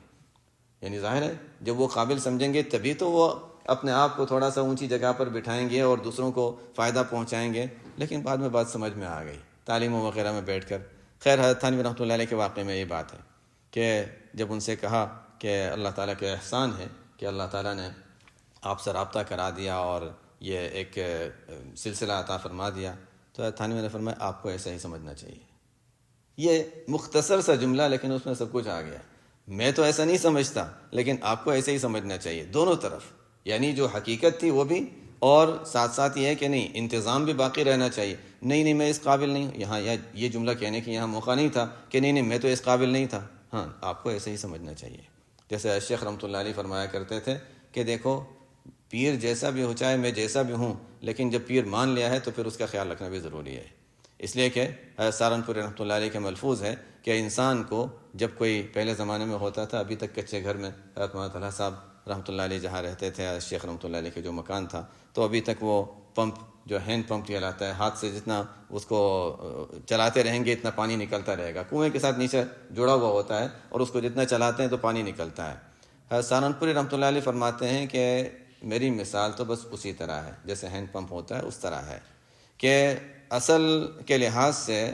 یعنی ظاہر ہے جب وہ قابل سمجھیں گے تبھی تو وہ اپنے آپ کو تھوڑا سا اونچی جگہ پر بٹھائیں گے اور دوسروں کو فائدہ پہنچائیں گے، لیکن بعد میں بات سمجھ میں آ گئی تعلیموں وغیرہ میں بیٹھ کر۔ خیر، حضرت تھانوی رحمۃ اللہ علیہ کے واقعے میں یہ بات ہے کہ جب ان سے کہا کہ اللہ تعالیٰ کے احسان ہے کہ اللہ تعالیٰ نے آپ سے رابطہ کرا دیا اور یہ ایک سلسلہ عطا فرما دیا، تو حضرت تھانوی نے فرمایا آپ کو ایسا ہی سمجھنا چاہیے۔ یہ مختصر سا جملہ، لیکن اس میں سب کچھ آ گیا۔ میں تو ایسا نہیں سمجھتا، لیکن آپ کو ایسے ہی سمجھنا چاہیے، دونوں طرف، یعنی جو حقیقت تھی وہ بھی، اور ساتھ ساتھ یہ ہے کہ نہیں انتظام بھی باقی رہنا چاہیے۔ نہیں میں اس قابل نہیں ہوں، یہاں یہ جملہ کہنے کی یہاں موقع نہیں تھا کہ نہیں میں تو اس قابل نہیں تھا۔ ہاں، آپ کو ایسے ہی سمجھنا چاہیے۔ جیسے شیخ رحمۃ اللہ علیہ فرمایا کرتے تھے کہ دیکھو پیر جیسا بھی ہو، چاہے میں جیسا بھی ہوں، لیکن جب پیر مان لیا ہے تو پھر اس کا خیال رکھنا بھی ضروری ہے۔ اس لیے کہ سہارنپور رحمۃ اللہ علیہ کے ملفوظ ہے کہ انسان کو جب کوئی پہلے زمانے میں ہوتا تھا، ابھی تک کچے گھر میں حضرت مولانا طلحہ صاحب رحمۃ اللہ علیہ جہاں رہتے تھے، شیخ رحمۃ اللہ علیہ کے جو مکان تھا، تو ابھی تک وہ پمپ جو ہینڈ پمپ کہلاتا ہے، ہاتھ سے جتنا اس کو چلاتے رہیں گے اتنا پانی نکلتا رہے گا، کنویں کے ساتھ نیچے جڑا ہوا ہوتا ہے اور اس کو جتنا چلاتے ہیں تو پانی نکلتا ہے۔ حضرت سہارنپوری رحمۃ اللہ علیہ فرماتے ہیں کہ میری مثال تو بس اسی طرح ہے جیسے ہینڈ پمپ ہوتا ہے، اس طرح ہے کہ اصل کے لحاظ سے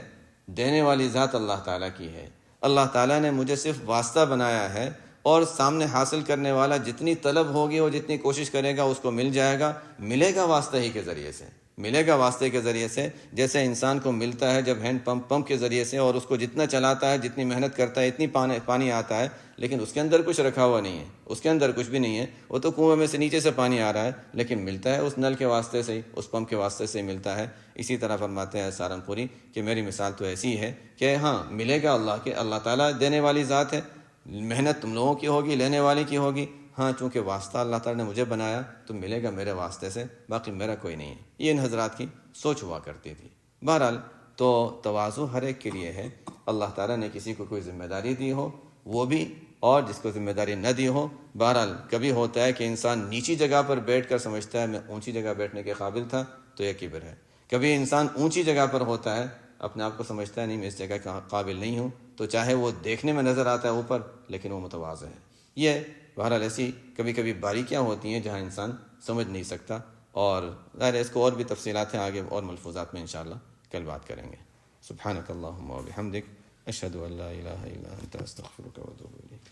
دینے والی ذات اللہ تعالیٰ کی ہے۔ اللہ تعالیٰ نے مجھے صرف واسطہ بنایا ہے، اور سامنے حاصل کرنے والا جتنی طلب ہوگی اور جتنی کوشش کرے گا اس کو مل جائے گا، ملے گا واسطہ ہی کے ذریعے سے، ملے گا واسطے کے ذریعے سے، جیسے انسان کو ملتا ہے جب ہینڈ پمپ کے ذریعے سے، اور اس کو جتنا چلاتا ہے، جتنی محنت کرتا ہے، اتنی پانی آتا ہے، لیکن اس کے اندر کچھ رکھا ہوا نہیں ہے، اس کے اندر کچھ بھی نہیں ہے، وہ تو کنویں میں سے نیچے سے پانی آ رہا ہے، لیکن ملتا ہے اس نل کے واسطے سے ہی، اس پمپ کے واسطے سے ہی ملتا ہے۔ اسی طرح فرماتے ہیں سہارنپوری کہ میری مثال تو ایسی ہے کہ ہاں ملے گا اللہ تعالیٰ دینے والی ذات ہے، محنت تم لوگوں کی ہوگی، لینے والے کی ہوگی، ہاں چونکہ واسطہ اللہ تعالیٰ نے مجھے بنایا تو ملے گا میرے واسطے سے، باقی میرا کوئی نہیں ہے۔ یہ ان حضرات کی سوچ ہوا کرتی تھی۔ بہرحال تو تواضع ہر ایک کے لیے ہے، اللہ تعالیٰ نے کسی کو کوئی ذمہ داری دی ہو وہ بھی، اور جس کو ذمہ داری نہ دی ہو۔ بہرحال کبھی ہوتا ہے کہ انسان نیچی جگہ پر بیٹھ کر سمجھتا ہے میں اونچی جگہ بیٹھنے کے قابل تھا، تو یہ کبر ہے۔ کبھی انسان اونچی جگہ پر ہوتا ہے، اپنے آپ کو سمجھتا ہے نہیں میں اس جگہ کا قابل نہیں ہوں، تو چاہے وہ دیکھنے میں نظر آتا ہے اوپر، لیکن وہ متواضع ہے۔ یہ بہرحال ایسی کبھی کبھی باریکیاں ہوتی ہیں جہاں انسان سمجھ نہیں سکتا، اور ظاہر ہے اس کو اور بھی تفصیلات ہیں آگے اور ملفوظات میں انشاءاللہ کل بات کریں گے۔ سبحانک اللہم و بحمدک، اشہد ان لا الہ الا انت، استغفرک و اتوب الیک۔